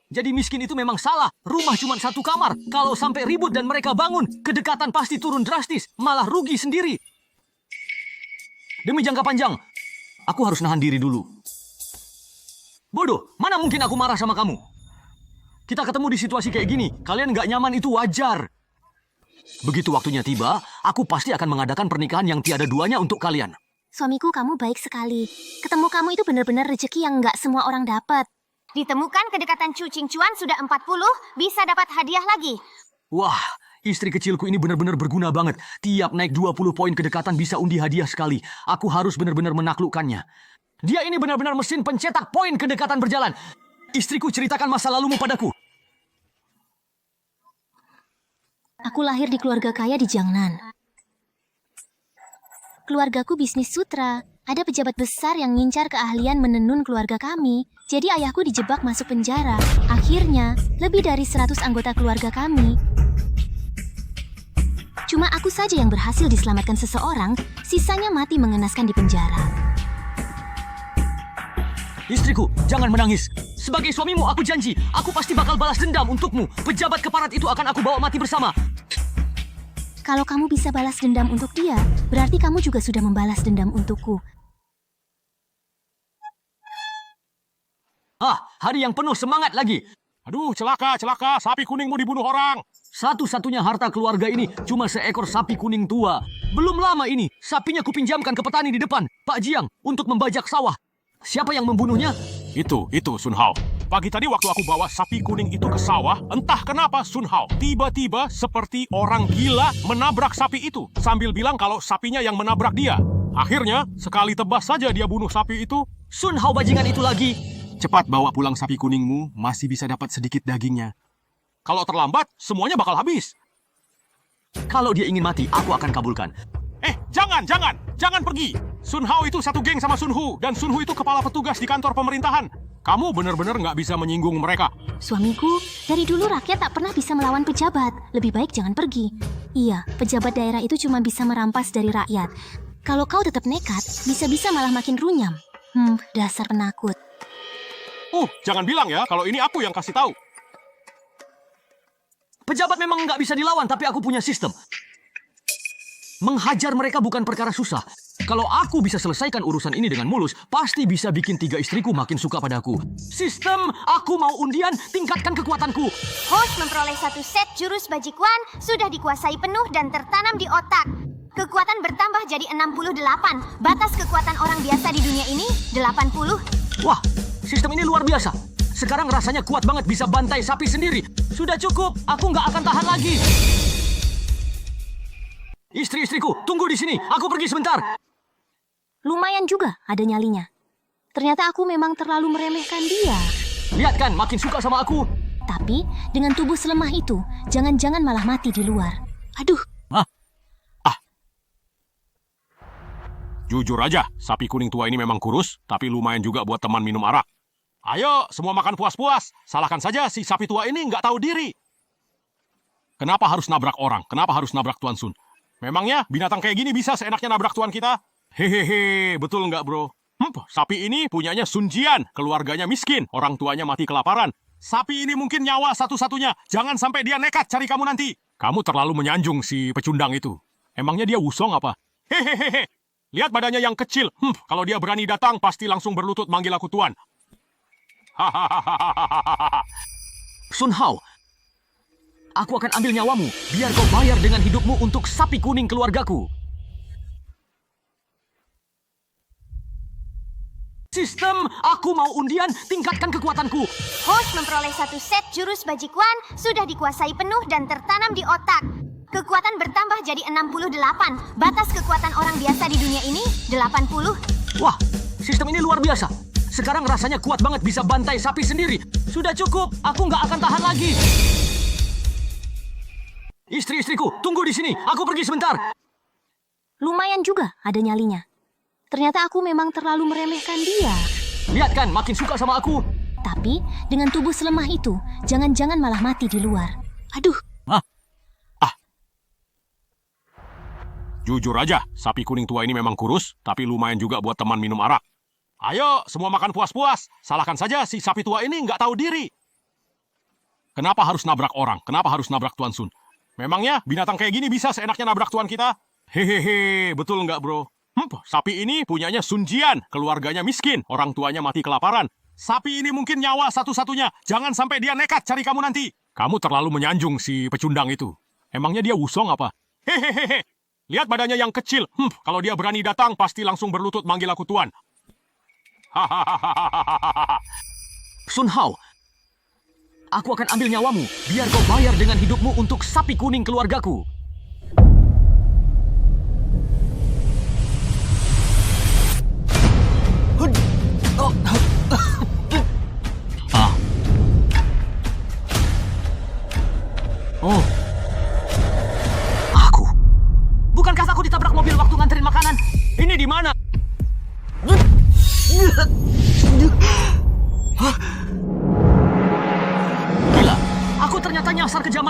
Jadi miskin itu memang salah. Rumah cuma 1 kamar. Kalau sampai ribut dan mereka bangun, kedekatan pasti turun drastis. Malah rugi sendiri. Demi jangka panjang, aku harus nahan diri dulu. Bodoh, mana mungkin aku marah sama kamu? Kita ketemu di situasi kayak gini. Kalian nggak nyaman itu wajar. Begitu waktunya tiba, aku pasti akan mengadakan pernikahan yang tiada duanya untuk kalian. Suamiku, kamu baik sekali. Ketemu kamu itu benar-benar rezeki yang nggak semua orang dapat. Ditemukan kedekatan Chu Ching Chuan sudah 40, bisa dapat hadiah lagi. Wah, istri kecilku ini benar-benar berguna banget. Tiap naik 20 poin kedekatan bisa undi hadiah sekali. Aku harus benar-benar menaklukkannya. Dia ini benar-benar mesin pencetak poin kedekatan berjalan. Istriku, ceritakan masa lalumu padaku. Aku lahir di keluarga kaya di Jiangnan. Keluargaku bisnis sutra. Ada pejabat besar yang ngincar keahlian menenun keluarga kami. Jadi ayahku dijebak masuk penjara. Akhirnya, lebih dari 100 anggota keluarga kami. Cuma aku saja yang berhasil diselamatkan seseorang, sisanya mati mengenaskan di penjara. Istriku, jangan menangis. Sebagai suamimu, aku janji, aku pasti bakal balas dendam untukmu. Pejabat keparat itu akan aku bawa mati bersama. Kalau kamu bisa balas dendam untuk dia, berarti kamu juga sudah membalas dendam untukku. Hari yang penuh semangat lagi. Aduh, celaka, sapi kuningmu dibunuh orang. Satu-satunya harta keluarga ini cuma seekor sapi kuning tua. Belum lama ini, sapinya kupinjamkan ke petani di depan, Pak Jiang, untuk membajak sawah. Siapa yang membunuhnya? Itu Sun Hao. Pagi tadi waktu aku bawa sapi kuning itu ke sawah, entah kenapa Sun Hao tiba-tiba seperti orang gila menabrak sapi itu, sambil bilang kalau sapinya yang menabrak dia. Akhirnya, sekali tebas saja dia bunuh sapi itu. Sun Hao bajingan itu lagi. Cepat bawa pulang sapi kuningmu, masih bisa dapat sedikit dagingnya. Kalau terlambat, semuanya bakal habis. Kalau dia ingin mati, aku akan kabulkan. Jangan pergi. Sun Hao itu satu geng sama Sun Hu, dan Sun Hu itu kepala petugas di kantor pemerintahan. Kamu benar-benar nggak bisa menyinggung mereka. Suamiku, dari dulu rakyat tak pernah bisa melawan pejabat. Lebih baik jangan pergi. Iya, pejabat daerah itu cuma bisa merampas dari rakyat. Kalau kau tetap nekat, bisa-bisa malah makin runyam. Dasar penakut. Jangan bilang ya, kalau ini aku yang kasih tahu. Pejabat memang nggak bisa dilawan, tapi aku punya sistem. Menghajar mereka bukan perkara susah. Kalau aku bisa selesaikan urusan ini dengan mulus, pasti bisa bikin 3 istriku makin suka padaku. Sistem, aku mau undian, tingkatkan kekuatanku. Host memperoleh 1 set jurus bajikuan sudah dikuasai penuh dan tertanam di otak. Kekuatan bertambah jadi 68. Batas kekuatan orang biasa di dunia ini 80. Wah, sistem ini luar biasa. Sekarang rasanya kuat banget bisa bantai sapi sendiri. Sudah cukup, aku nggak akan tahan lagi. Istri-istriku, tunggu di sini. Aku pergi sebentar. Lumayan juga ada nyalinya. Ternyata aku memang terlalu meremehkan dia. Lihat kan, makin suka sama aku. Tapi, dengan tubuh selemah itu, jangan-jangan malah mati di luar. Aduh. Jujur aja, sapi kuning tua ini memang kurus, tapi lumayan juga buat teman minum arak. Ayo, semua makan puas-puas. Salahkan saja si sapi tua ini nggak tahu diri. Kenapa harus nabrak orang? Kenapa harus nabrak Tuan Sun? Memangnya binatang kayak gini bisa seenaknya nabrak tuan kita? Hehehe, betul nggak bro? Sapi ini punyanya Sun Jian, keluarganya miskin, orang tuanya mati kelaparan. Sapi ini mungkin nyawa satu-satunya, jangan sampai dia nekat cari kamu nanti. Kamu terlalu menyanjung si pecundang itu. Emangnya dia wusong apa? Hehehe, lihat badannya yang kecil. Kalau dia berani datang, pasti langsung berlutut manggil aku tuan. Hahaha. Sun Hao, aku akan ambil nyawamu, biar kau bayar dengan hidupmu untuk sapi kuning keluargaku. Sistem, aku mau undian, tingkatkan kekuatanku. Host memperoleh 1 set jurus bajikuan sudah dikuasai penuh dan tertanam di otak. Kekuatan bertambah jadi 68. Batas kekuatan orang biasa di dunia ini 80. Wah, sistem ini luar biasa. Sekarang rasanya kuat banget bisa bantai sapi sendiri. Sudah cukup, aku nggak akan tahan lagi. Istri-istriku, tunggu di sini. Aku pergi sebentar. Lumayan juga ada nyalinya. Ternyata aku memang terlalu meremehkan dia. Lihat kan, makin suka sama aku. Tapi, dengan tubuh selemah itu, jangan-jangan malah mati di luar. Aduh. Jujur aja, sapi kuning tua ini memang kurus, tapi lumayan juga buat teman minum arak. Ayo, semua makan puas-puas. Salahkan saja si sapi tua ini nggak tahu diri. Kenapa harus nabrak orang? Kenapa harus nabrak Tuan Sun? Memangnya binatang kayak gini bisa seenaknya nabrak tuan kita? Hehehe, betul nggak bro? Sapi ini punyanya Sun Jian, keluarganya miskin, orang tuanya mati kelaparan. Sapi ini mungkin nyawa satu-satunya, jangan sampai dia nekat cari kamu nanti. Kamu terlalu menyanjung si pecundang itu. Emangnya dia wusong apa? Hehehe, lihat badannya yang kecil. Kalau dia berani datang, pasti langsung berlutut manggil aku tuan. Hahaha. Sun Hao, aku akan ambil nyawamu, biar kau bayar dengan hidupmu untuk sapi kuning keluargaku. Oh, aku. Bukankah aku ditabrak mobil waktu nganterin makanan? Ini di mana?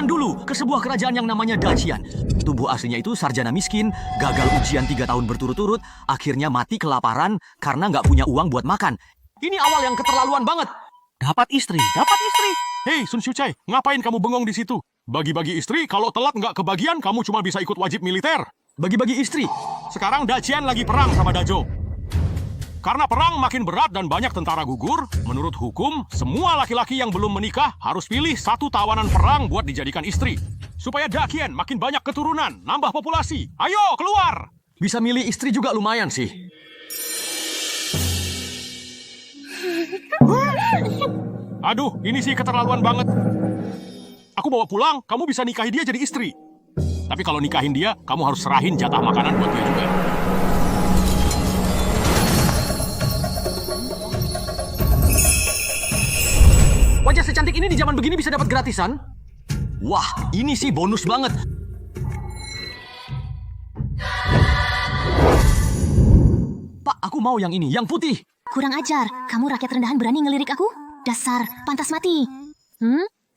zaman dulu ke sebuah kerajaan yang namanya Dacian. Tubuh aslinya itu sarjana miskin, gagal ujian 3 tahun berturut-turut, akhirnya mati kelaparan karena nggak punya uang buat makan. Ini awal yang keterlaluan banget. Dapat istri. Hei, Sun Shuchai, ngapain kamu bengong di situ? Bagi-bagi istri, kalau telat nggak kebagian, kamu cuma bisa ikut wajib militer. Bagi-bagi istri. Sekarang Dacian lagi perang sama Dajo. Karena perang makin berat dan banyak tentara gugur, menurut hukum, semua laki-laki yang belum menikah harus pilih satu tawanan perang buat dijadikan istri. Supaya Dacian makin banyak keturunan, nambah populasi. Ayo, keluar! Bisa milih istri juga lumayan sih. Aduh, ini sih keterlaluan banget. Aku bawa pulang, kamu bisa nikahi dia jadi istri. Tapi kalau nikahin dia, kamu harus serahin jatah makanan buat dia juga. Wajah secantik ini di zaman begini bisa dapat gratisan? Wah, ini sih bonus banget. Pak, aku mau yang ini, yang putih. Kurang ajar, kamu rakyat rendahan berani ngelirik aku? Dasar, pantas mati.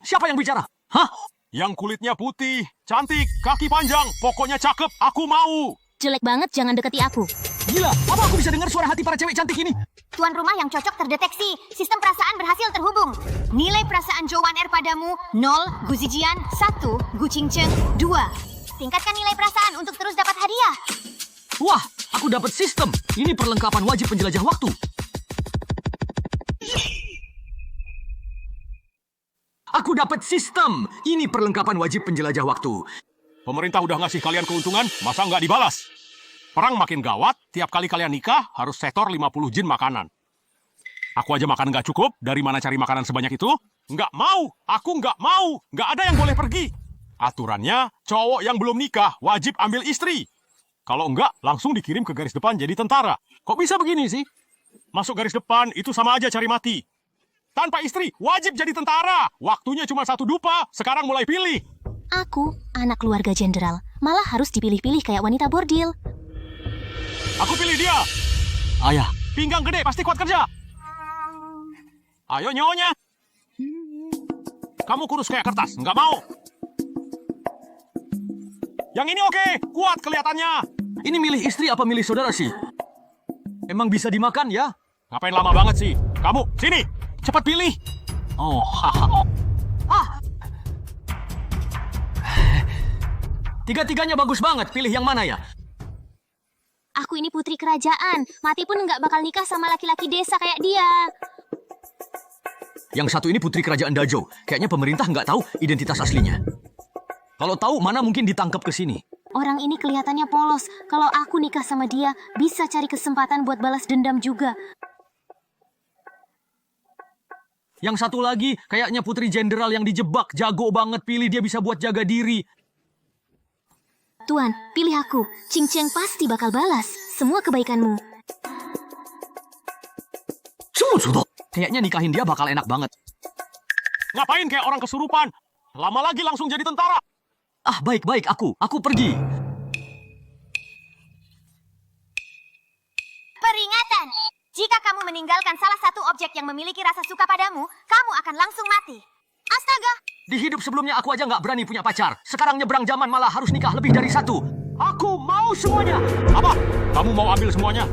Siapa yang bicara? Hah? Yang kulitnya putih, cantik, kaki panjang, pokoknya cakep, aku mau. Jelek banget, jangan deketi aku. Gila, apa aku bisa dengar suara hati para cewek cantik ini? Tuan rumah yang cocok terdeteksi. Sistem perasaan berhasil terhubung. Nilai perasaan Jowan R padamu 0, Gu Zijian 1, Gu Qingcheng 2. Tingkatkan nilai perasaan untuk terus dapat hadiah. Wah, aku dapat sistem. Ini perlengkapan wajib penjelajah waktu. Aku dapat sistem. Ini perlengkapan wajib penjelajah waktu. Pemerintah udah ngasih kalian keuntungan, masa nggak dibalas? Perang makin gawat, tiap kali kalian nikah harus setor 50 jin makanan. Aku aja makan nggak cukup, dari mana cari makanan sebanyak itu? Nggak mau, aku nggak mau, nggak ada yang boleh pergi. Aturannya, cowok yang belum nikah wajib ambil istri. Kalau enggak, langsung dikirim ke garis depan jadi tentara. Kok bisa begini sih? Masuk garis depan, itu sama aja cari mati. Tanpa istri, wajib jadi tentara. Waktunya cuma 1 dupa, sekarang mulai pilih. Aku, anak keluarga jenderal, malah harus dipilih-pilih kayak wanita bordil. Aku pilih dia. Ayah, Pinggang gede, pasti kuat kerja. Ayo nyonya. Kamu kurus kayak kertas, nggak mau. Yang ini oke, kuat kelihatannya. ini milih istri apa milih saudara sih? Emang bisa dimakan ya? Ngapain lama banget sih? Kamu, sini. Cepat pilih. Oh, haha. Ah. Tiga-tiganya bagus banget. Pilih yang mana ya? Aku ini putri kerajaan, mati pun nggak bakal nikah sama laki-laki desa kayak dia. Yang satu ini putri kerajaan Dajo. Kayaknya pemerintah nggak tahu identitas aslinya. Kalau tahu, mana mungkin ditangkap ke sini. Orang ini kelihatannya polos. Kalau aku nikah sama dia, bisa cari kesempatan buat balas dendam juga. Yang satu lagi, kayaknya putri jenderal yang dijebak. Jago banget, pilih dia bisa buat jaga diri. Tuan, pilih aku. Qingcheng pasti bakal balas semua kebaikanmu. Kayaknya nikahin dia bakal enak banget. Ngapain kayak orang kesurupan? Lama lagi langsung jadi tentara. Ah, baik-baik, aku pergi. Peringatan! Jika kamu meninggalkan salah satu objek yang memiliki rasa suka padamu, kamu akan langsung mati. Astaga! Di hidup sebelumnya aku aja nggak berani punya pacar. Sekarang nyebrang zaman malah harus nikah lebih dari 1. Aku mau semuanya. Apa? Kamu mau ambil semuanya?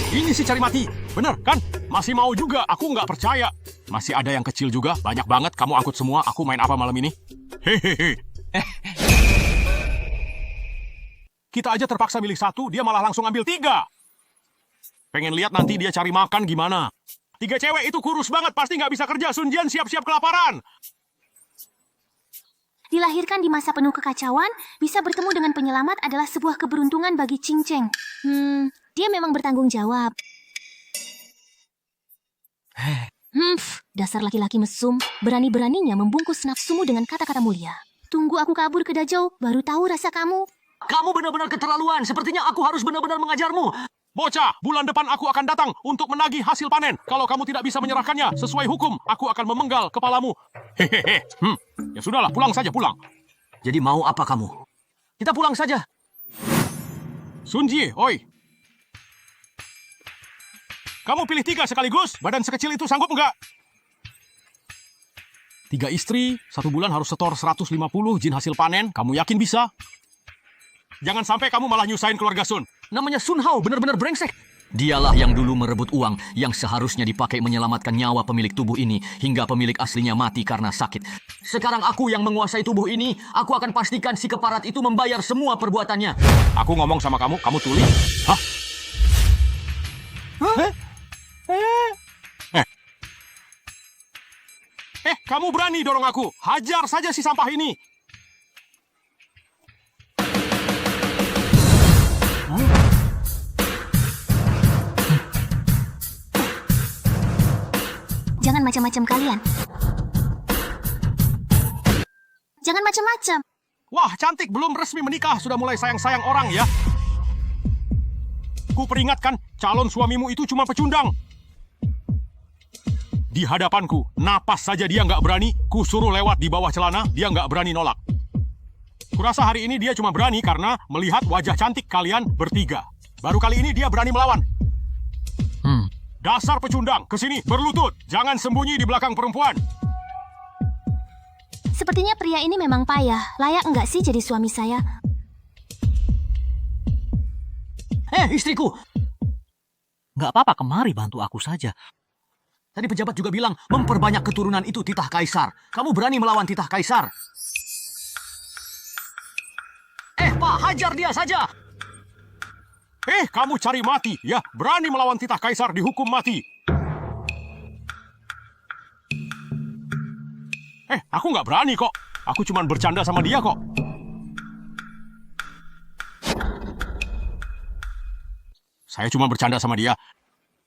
Ini sih cari mati. Bener, kan? Masih mau juga. Aku nggak percaya. Masih ada yang kecil juga. Banyak banget. Kamu angkut semua. Aku main apa malam ini? Hehehe. Kita aja terpaksa milih 1. Dia malah langsung ambil 3. Pengen lihat nanti dia cari makan gimana. 3 cewek itu kurus banget. Pasti nggak bisa kerja. Sun Jian siap-siap kelaparan. Dilahirkan di masa penuh kekacauan, bisa bertemu dengan penyelamat adalah sebuah keberuntungan bagi Qingcheng. Dia memang bertanggung jawab. Dasar laki-laki mesum, berani-beraninya membungkus nafsumu dengan kata-kata mulia. Tunggu aku kabur ke Dajou, baru tahu rasa kamu. Kamu benar-benar keterlaluan. Sepertinya aku harus benar-benar mengajarmu. Bocah, bulan depan aku akan datang untuk menagih hasil panen. Kalau kamu tidak bisa menyerahkannya sesuai hukum, aku akan memenggal kepalamu. Hehehe. Ya sudahlah, pulang saja, pulang. Jadi mau apa kamu? Kita pulang saja. Sun Jie, oi. Kamu pilih 3 sekaligus? Badan sekecil itu sanggup enggak? 3 istri, 1 bulan harus setor 150 jin hasil panen. Kamu yakin bisa? Jangan sampai kamu malah nyusahin keluarga Sun. Namanya Sun Hao, benar-benar brengsek. Dialah yang dulu merebut uang yang seharusnya dipakai menyelamatkan nyawa pemilik tubuh ini hingga pemilik aslinya mati karena sakit. Sekarang aku yang menguasai tubuh ini, aku akan pastikan si keparat itu membayar semua perbuatannya. Aku ngomong sama kamu, kamu tuli. Hah? Kamu berani dorong aku. Hajar saja si sampah ini. Jangan macam-macam kalian. Jangan macam-macam. Wah, cantik, belum resmi menikah, sudah mulai sayang-sayang orang ya. Ku peringatkan, calon suamimu itu cuma pecundang. Di hadapanku, napas saja dia nggak berani, ku suruh lewat di bawah celana, dia nggak berani nolak. Kurasa hari ini dia cuma berani karena melihat wajah cantik kalian bertiga. Baru kali ini dia berani melawan. Dasar pecundang, kesini, berlutut. Jangan sembunyi di belakang perempuan. Sepertinya pria ini memang payah. Layak enggak sih jadi suami saya? Istriku! Nggak apa-apa, kemari bantu aku saja. Tadi pejabat juga bilang, memperbanyak keturunan itu titah kaisar. Kamu berani melawan titah kaisar? Pak, hajar dia saja! Kamu cari mati, ya? Berani melawan titah kaisar dihukum mati. Aku nggak berani kok. Aku cuma bercanda sama dia kok. Saya cuma bercanda sama dia.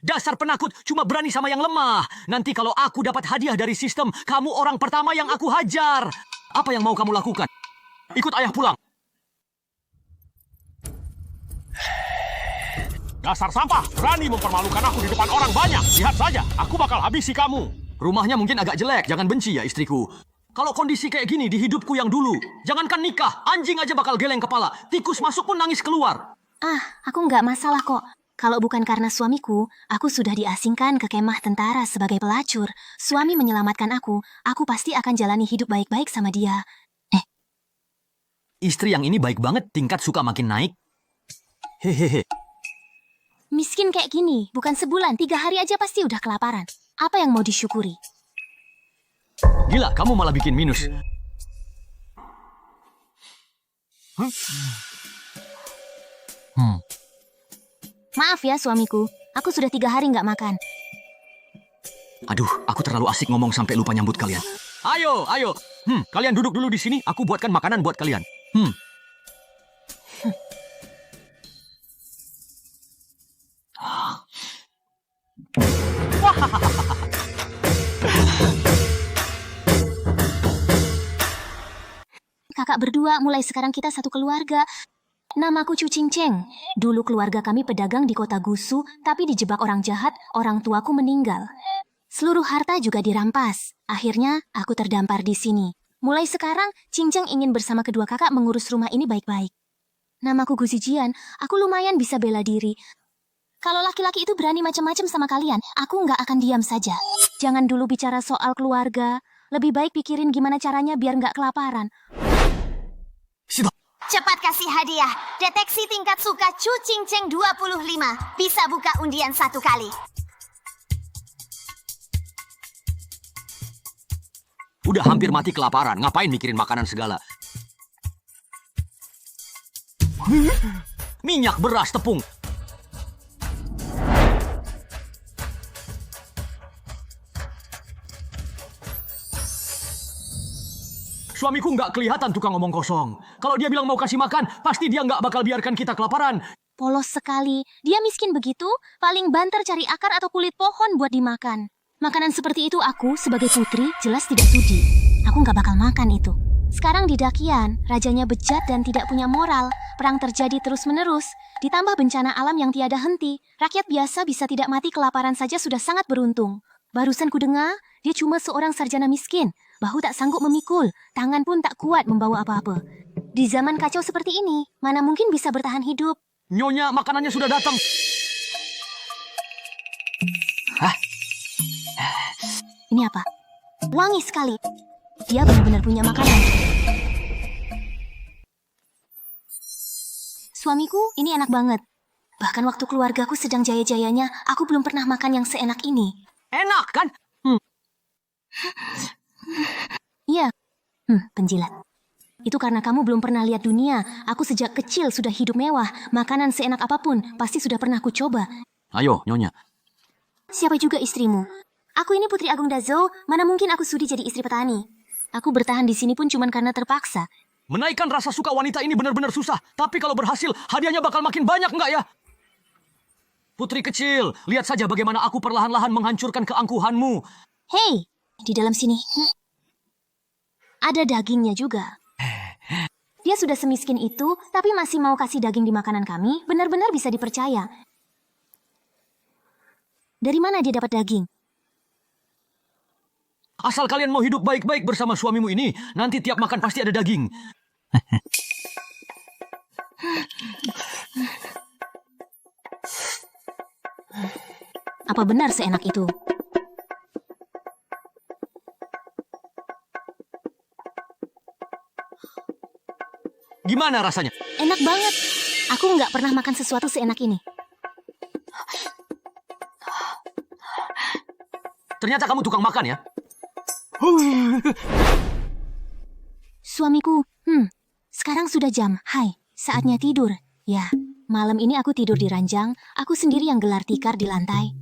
Dasar penakut, cuma berani sama yang lemah. Nanti kalau aku dapat hadiah dari sistem, kamu orang pertama yang aku hajar. Apa yang mau kamu lakukan? Ikut ayah pulang. Dasar sampah, berani mempermalukan aku di depan orang banyak. Lihat saja, aku bakal habisi kamu. Rumahnya mungkin agak jelek, jangan benci ya istriku. Kalau kondisi kayak gini di hidupku yang dulu, jangankan nikah, anjing aja bakal geleng kepala. Tikus masuk pun nangis keluar. Aku nggak masalah kok. Kalau bukan karena suamiku, aku sudah diasingkan ke kemah tentara sebagai pelacur. Suami menyelamatkan aku pasti akan jalani hidup baik-baik sama dia. Istri yang ini baik banget, tingkat suka makin naik. Hehehe. Miskin kayak gini, bukan sebulan, 3 hari aja pasti udah kelaparan. Apa yang mau disyukuri? Gila, kamu malah bikin minus. Maaf ya suamiku, aku sudah 3 hari nggak makan. Aduh, aku terlalu asik ngomong sampai lupa nyambut kalian. Ayo, ayo. Kalian duduk dulu di sini, aku buatkan makanan buat kalian. Kakak berdua, mulai sekarang kita satu keluarga. Namaku Chu Ching Cheng. Dulu keluarga kami pedagang di kota Gusu, tapi dijebak orang jahat, orang tuaku meninggal. Seluruh harta juga dirampas. Akhirnya, aku terdampar di sini. Mulai sekarang, Ching Cheng ingin bersama kedua kakak mengurus rumah ini baik-baik. Namaku Gu Zijian, aku lumayan bisa bela diri. Kalau laki-laki itu berani macam-macam sama kalian, aku nggak akan diam saja. Jangan dulu bicara soal keluarga. Lebih baik pikirin gimana caranya biar nggak kelaparan. Cepat kasih hadiah. Deteksi tingkat suka Chu Ching Cheng 25. Bisa buka undian 1 kali. Udah hampir mati kelaparan, ngapain mikirin makanan segala? Minyak, beras, tepung. Suamiku nggak kelihatan tukang ngomong kosong. Kalau dia bilang mau kasih makan, pasti dia nggak bakal biarkan kita kelaparan. Polos sekali. Dia miskin begitu, paling banter cari akar atau kulit pohon buat dimakan. Makanan seperti itu aku, sebagai putri, jelas tidak sudi. Aku nggak bakal makan itu. Sekarang di Dakian, rajanya bejat dan tidak punya moral. Perang terjadi terus-menerus. Ditambah bencana alam yang tiada henti. Rakyat biasa bisa tidak mati kelaparan saja sudah sangat beruntung. Barusan kudengar, dia cuma seorang sarjana miskin. Bahu tak sanggup memikul, tangan pun tak kuat membawa apa-apa. Di zaman kacau seperti ini, mana mungkin bisa bertahan hidup? Nyonya, makanannya sudah datang. Ini apa? Wangi sekali. Dia benar-benar punya makanan. Suamiku, ini enak banget. Bahkan waktu keluargaku sedang jaya-jayanya, aku belum pernah makan yang seenak ini. Enak kan? Iya. Penjilat. Itu karena kamu belum pernah lihat dunia. Aku sejak kecil sudah hidup mewah. Makanan seenak apapun pasti sudah pernah aku coba. Ayo, Nyonya. Siapa juga istrimu? Aku ini Putri Agung Dazo. Mana mungkin aku sudi jadi istri petani? Aku bertahan di sini pun cuman karena terpaksa. Menaikkan rasa suka wanita ini benar-benar susah. Tapi kalau berhasil, hadiahnya bakal makin banyak enggak ya? Putri kecil, lihat saja bagaimana aku perlahan-lahan menghancurkan keangkuhanmu. Hei, di dalam sini. Ada dagingnya juga. Dia sudah semiskin itu, tapi masih mau kasih daging di makanan kami, benar-benar bisa dipercaya. Dari mana dia dapat daging? Asal kalian mau hidup baik-baik bersama suamimu ini, nanti tiap makan pasti ada daging. Apa benar seenak itu? Gimana rasanya? Enak banget. Aku nggak pernah makan sesuatu seenak ini. Ternyata kamu tukang makan ya? Suamiku, sekarang sudah jam. Hai, saatnya tidur. Ya, malam ini aku tidur di ranjang. Aku sendiri yang gelar tikar di lantai.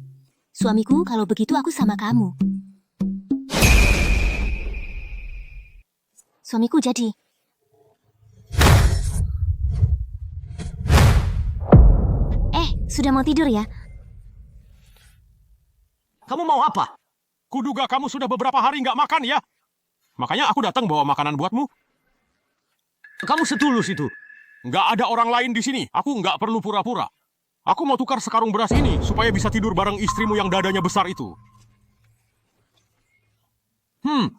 Suamiku, kalau begitu aku sama kamu. Suamiku jadi. Sudah mau tidur ya? Kamu mau apa? Kuduga kamu sudah beberapa hari nggak makan ya? Makanya aku datang bawa makanan buatmu. Kamu setulus itu. Nggak ada orang lain di sini. Aku nggak perlu pura-pura. Aku mau tukar sekarung beras ini supaya bisa tidur bareng istrimu yang dadanya besar itu.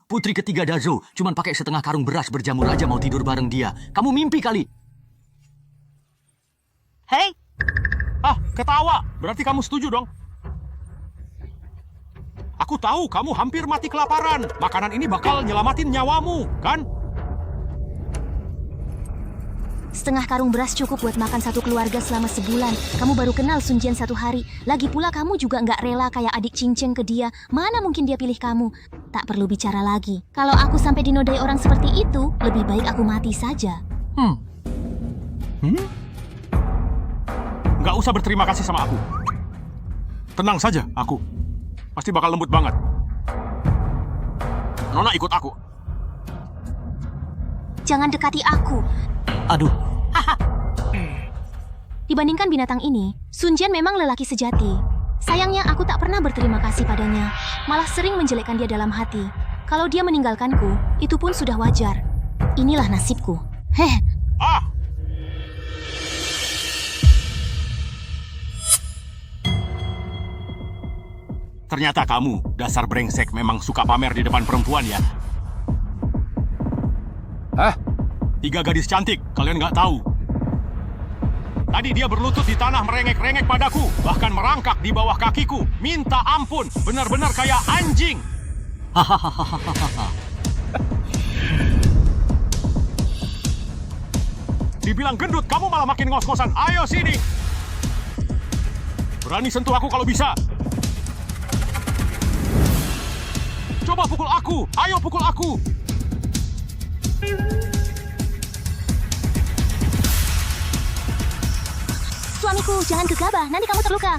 Putri ketiga Dazo cuman pakai setengah karung beras berjamur aja mau tidur bareng dia. Kamu mimpi kali. Hei! Ah, ketawa. Berarti kamu setuju dong? Aku tahu kamu hampir mati kelaparan. Makanan ini bakal nyelamatin nyawamu, kan? Setengah karung beras cukup buat makan satu keluarga selama sebulan. Kamu baru kenal Sun Jian 1 hari. Lagi pula kamu juga nggak rela kayak adik cincin ke dia. Mana mungkin dia pilih kamu? Tak perlu bicara lagi. Kalau aku sampai dinodai orang seperti itu, lebih baik aku mati saja. Nggak usah berterima kasih sama aku. Tenang saja, aku. Pasti bakal lembut banget. Nona ikut aku. Jangan dekati aku. Aduh, Dibandingkan binatang ini, Sun Jian memang lelaki sejati. Sayangnya aku tak pernah berterima kasih padanya. Malah sering menjelekkan dia dalam hati. Kalau dia meninggalkanku, itu pun sudah wajar. Inilah nasibku. Ah! Ternyata kamu, dasar brengsek, memang suka pamer di depan perempuan ya? Hah? 3 gadis cantik, kalian nggak tahu. Tadi dia berlutut di tanah merengek-rengek padaku, bahkan merangkak di bawah kakiku. Minta ampun, benar-benar kayak anjing. Dibilang gendut, kamu malah makin ngos-ngosan. Ayo sini. Berani sentuh aku kalau bisa. Coba pukul aku! Ayo pukul aku! Suamiku, jangan gegabah, nanti kamu terluka.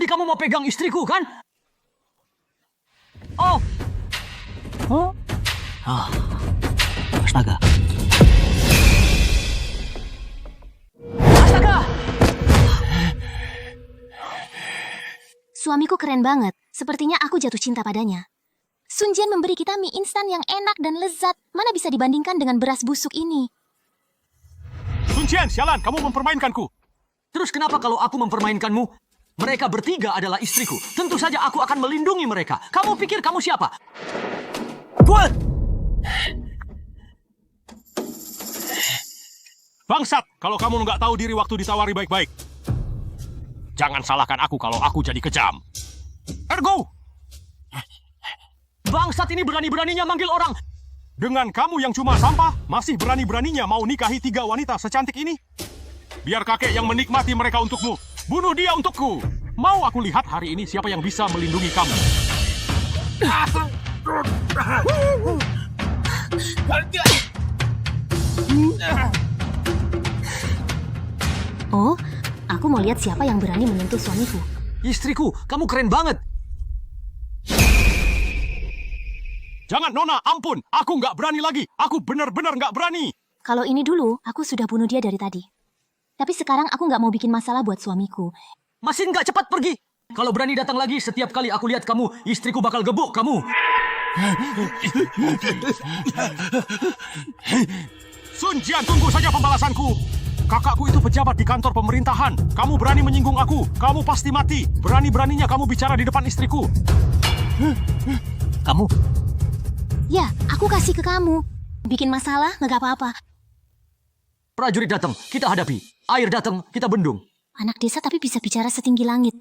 tadi kamu mau pegang istriku kan? Oh. Astaga. Suamiku keren banget. Sepertinya aku jatuh cinta padanya. Sun Jian memberi kita mie instan yang enak dan lezat. Mana bisa dibandingkan dengan beras busuk ini? Sun Jian, sialan, kamu mempermainkanku. Terus kenapa kalau aku mempermainkanmu? Mereka bertiga adalah istriku. Tentu saja aku akan melindungi mereka. Kamu pikir kamu siapa? Kuat! Bangsat, kalau kamu nggak tahu diri waktu ditawari baik-baik. Jangan salahkan aku kalau aku jadi kejam. Ergo! Bangsat ini berani-beraninya manggil orang. Dengan kamu yang cuma sampah, masih berani-beraninya mau nikahi 3 wanita secantik ini? Biar kakek yang menikmati mereka untukmu. Bunuh dia untukku. Mau aku lihat hari ini siapa yang bisa melindungi kamu. Oh, aku mau lihat siapa yang berani menyentuh suamiku. Istriku, kamu keren banget. Jangan, Nona, ampun. Aku nggak berani lagi. Aku benar-benar nggak berani. Kalau ini dulu, aku sudah bunuh dia dari tadi. Tapi sekarang aku nggak mau bikin masalah buat suamiku. Masih nggak cepat pergi. Kalau berani datang lagi, setiap kali aku lihat kamu, istriku bakal gebuk kamu. Sun Jian, tunggu saja pembalasanku. Kakakku itu pejabat di kantor pemerintahan. Kamu berani menyinggung aku. Kamu pasti mati. Berani-beraninya kamu bicara di depan istriku. Kamu? Ya, aku kasih ke kamu. Bikin masalah, nggak apa-apa. Prajurit datang, kita hadapi. Air datang, kita bendung. Anak desa tapi bisa bicara setinggi langit.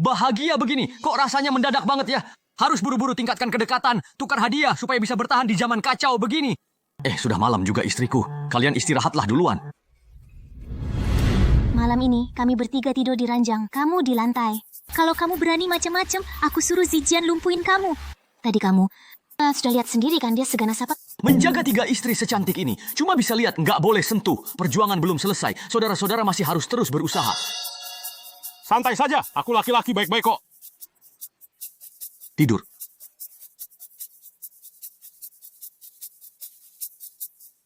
Bahagia begini, kok rasanya mendadak banget ya? Harus buru-buru tingkatkan kedekatan, tukar hadiah supaya bisa bertahan di zaman kacau begini. Sudah malam juga istriku. Kalian istirahatlah duluan. Malam ini, kami bertiga tidur di ranjang, kamu di lantai. Kalau kamu berani macam-macam, aku suruh Zijian lumpuhin kamu. Tadi kamu, sudah lihat sendiri kan dia seganas apa? Menjaga 3 istri secantik ini, cuma bisa lihat nggak boleh sentuh. Perjuangan belum selesai, saudara-saudara masih harus terus berusaha. Santai saja, aku laki-laki baik-baik kok. Tidur.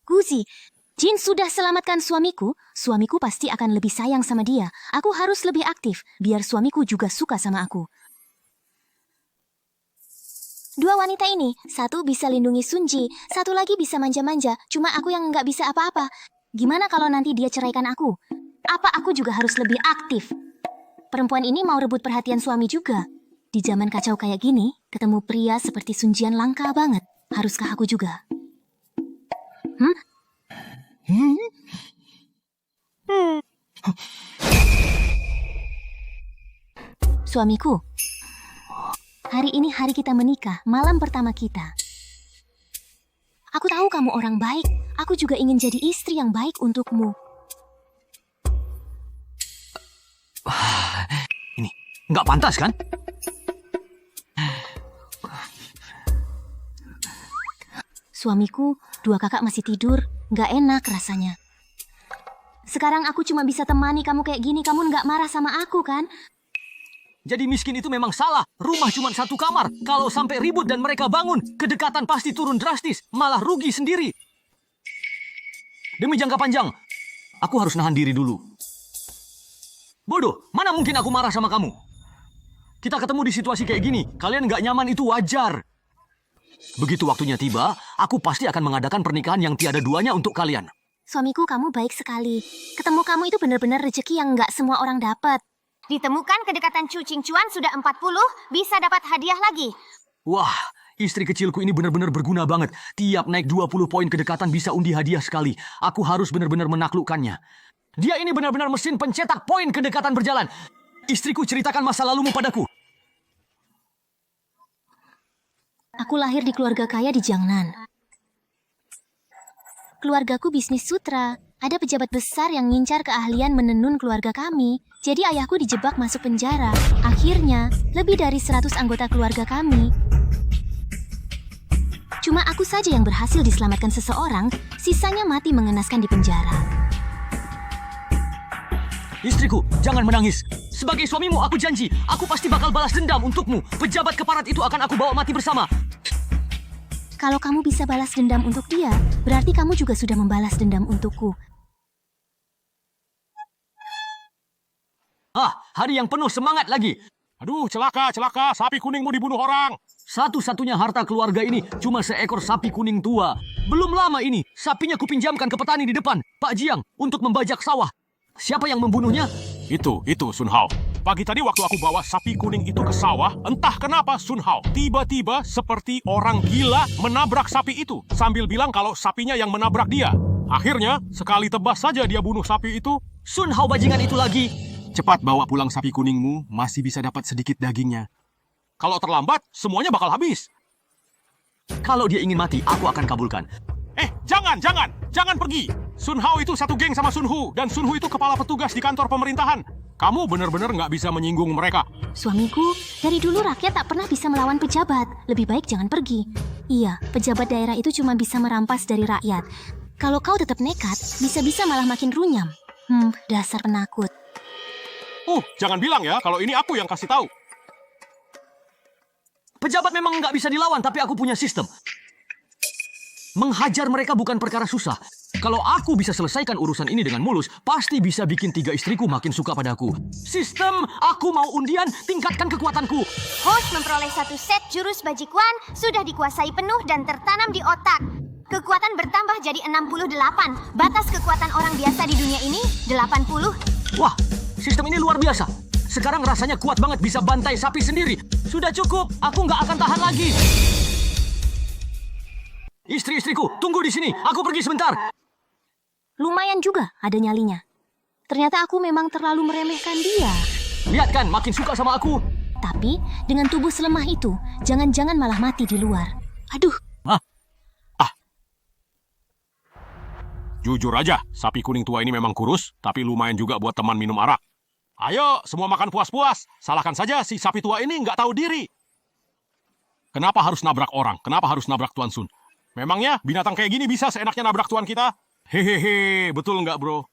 Guzi, Jin sudah selamatkan suamiku. Suamiku pasti akan lebih sayang sama dia. Aku harus lebih aktif, biar suamiku juga suka sama aku. 2 wanita ini, satu bisa lindungi Sunji, satu lagi bisa manja-manja, cuma aku yang nggak bisa apa-apa. Gimana kalau nanti dia ceraikan aku? Apa aku juga harus lebih aktif? Perempuan ini mau rebut perhatian suami juga. Di zaman kacau kayak gini, ketemu pria seperti Sunjian langka banget. Haruskah aku juga? Suamiku, hari ini hari kita menikah, malam pertama kita. Aku tahu kamu orang baik. Aku juga ingin jadi istri yang baik untukmu. Ini, nggak pantas kan? Suamiku, 2 kakak masih tidur, nggak enak rasanya. Sekarang aku cuma bisa temani kamu kayak gini, kamu nggak marah sama aku kan? Jadi miskin itu memang salah. Rumah cuma 1 kamar. Kalau sampai ribut dan mereka bangun, kedekatan pasti turun drastis. Malah rugi sendiri. Demi jangka panjang, aku harus nahan diri dulu. Bodoh, mana mungkin aku marah sama kamu? Kita ketemu di situasi kayak gini, kalian nggak nyaman itu wajar. Begitu waktunya tiba, aku pasti akan mengadakan pernikahan yang tiada duanya untuk kalian. Suamiku, kamu baik sekali. Ketemu kamu itu benar-benar rezeki yang nggak semua orang dapat. Ditemukan kedekatan Chu Ching Chuan sudah 40, bisa dapat hadiah lagi. Wah, istri kecilku ini benar-benar berguna banget. Tiap naik 20 poin kedekatan bisa undi hadiah sekali. Aku harus benar-benar menaklukkannya. Dia ini benar-benar mesin pencetak poin kedekatan berjalan. Istriku, ceritakan masa lalumu padaku. Aku lahir di keluarga kaya di Jiangnan. Keluargaku bisnis sutra. Ada pejabat besar yang ngincar keahlian menenun keluarga kami. Jadi ayahku dijebak masuk penjara. Akhirnya, lebih dari 100 anggota keluarga kami. Cuma aku saja yang berhasil diselamatkan seseorang, sisanya mati mengenaskan di penjara. Istriku, jangan menangis. Sebagai suamimu, aku janji, aku pasti bakal balas dendam untukmu. Pejabat keparat itu akan aku bawa mati bersama. Kalau kamu bisa balas dendam untuk dia, berarti kamu juga sudah membalas dendam untukku. Hari yang penuh semangat lagi. Aduh, celaka, sapi kuningmu dibunuh orang. Satu-satunya harta keluarga ini cuma seekor sapi kuning tua. Belum lama ini, sapinya kupinjamkan ke petani di depan, Pak Jiang, untuk membajak sawah. Siapa yang membunuhnya? Itu Sun Hao. Pagi tadi waktu aku bawa sapi kuning itu ke sawah, entah kenapa Sun Hao tiba-tiba seperti orang gila menabrak sapi itu sambil bilang kalau sapinya yang menabrak dia. Akhirnya, sekali tebas saja dia bunuh sapi itu. Sun Hao bajingan itu lagi. Cepat bawa pulang sapi kuningmu, masih bisa dapat sedikit dagingnya. Kalau terlambat, semuanya bakal habis. Kalau dia ingin mati, aku akan kabulkan. Jangan pergi. Sun Hao itu satu geng sama Sun Hu, dan Sun Hu itu kepala petugas di kantor pemerintahan. Kamu benar-benar nggak bisa menyinggung mereka. Suamiku, dari dulu rakyat tak pernah bisa melawan pejabat. Lebih baik jangan pergi. Iya, pejabat daerah itu cuma bisa merampas dari rakyat. Kalau kau tetap nekat, bisa-bisa malah makin runyam. Dasar penakut. Jangan bilang ya, kalau ini aku yang kasih tahu. Pejabat memang nggak bisa dilawan, tapi aku punya sistem. Menghajar mereka bukan perkara susah. Kalau aku bisa selesaikan urusan ini dengan mulus, pasti bisa bikin 3 istriku makin suka padaku. Sistem, aku mau undian, tingkatkan kekuatanku. Host memperoleh 1 set jurus bajikuan sudah dikuasai penuh dan tertanam di otak. Kekuatan bertambah jadi 68. Batas kekuatan orang biasa di dunia ini 80. Wah, sistem ini luar biasa. Sekarang rasanya kuat banget bisa bantai sapi sendiri. Sudah cukup, aku nggak akan tahan lagi. Istri-istriku, tunggu di sini. Aku pergi sebentar. Lumayan juga ada nyalinya. Ternyata aku memang terlalu meremehkan dia. Lihat kan, makin suka sama aku. Tapi, dengan tubuh selemah itu, jangan-jangan malah mati di luar. Aduh, Jujur aja, sapi kuning tua ini memang kurus, tapi lumayan juga buat teman minum arak. Ayo, semua makan puas-puas. Salahkan saja si sapi tua ini nggak tahu diri. Kenapa harus nabrak orang? Kenapa harus nabrak Tuan Sun? Memangnya binatang kayak gini bisa seenaknya nabrak tuan kita? Hehehe, betul nggak bro?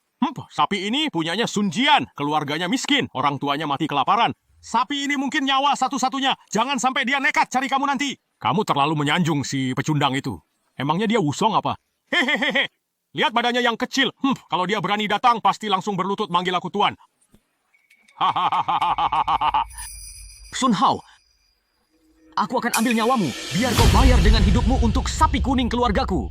Sapi ini punyanya Sun Jian, keluarganya miskin, orang tuanya mati kelaparan. Sapi ini mungkin nyawa satu-satunya. Jangan sampai dia nekat cari kamu nanti. Kamu terlalu menyanjung si pecundang itu. Emangnya dia wusong apa? Hehehe. Lihat badannya yang kecil. Kalau dia berani datang, pasti langsung berlutut manggil aku tuan. Hahaha. Sun Hao, aku akan ambil nyawamu biar kau bayar dengan hidupmu untuk sapi kuning keluargaku.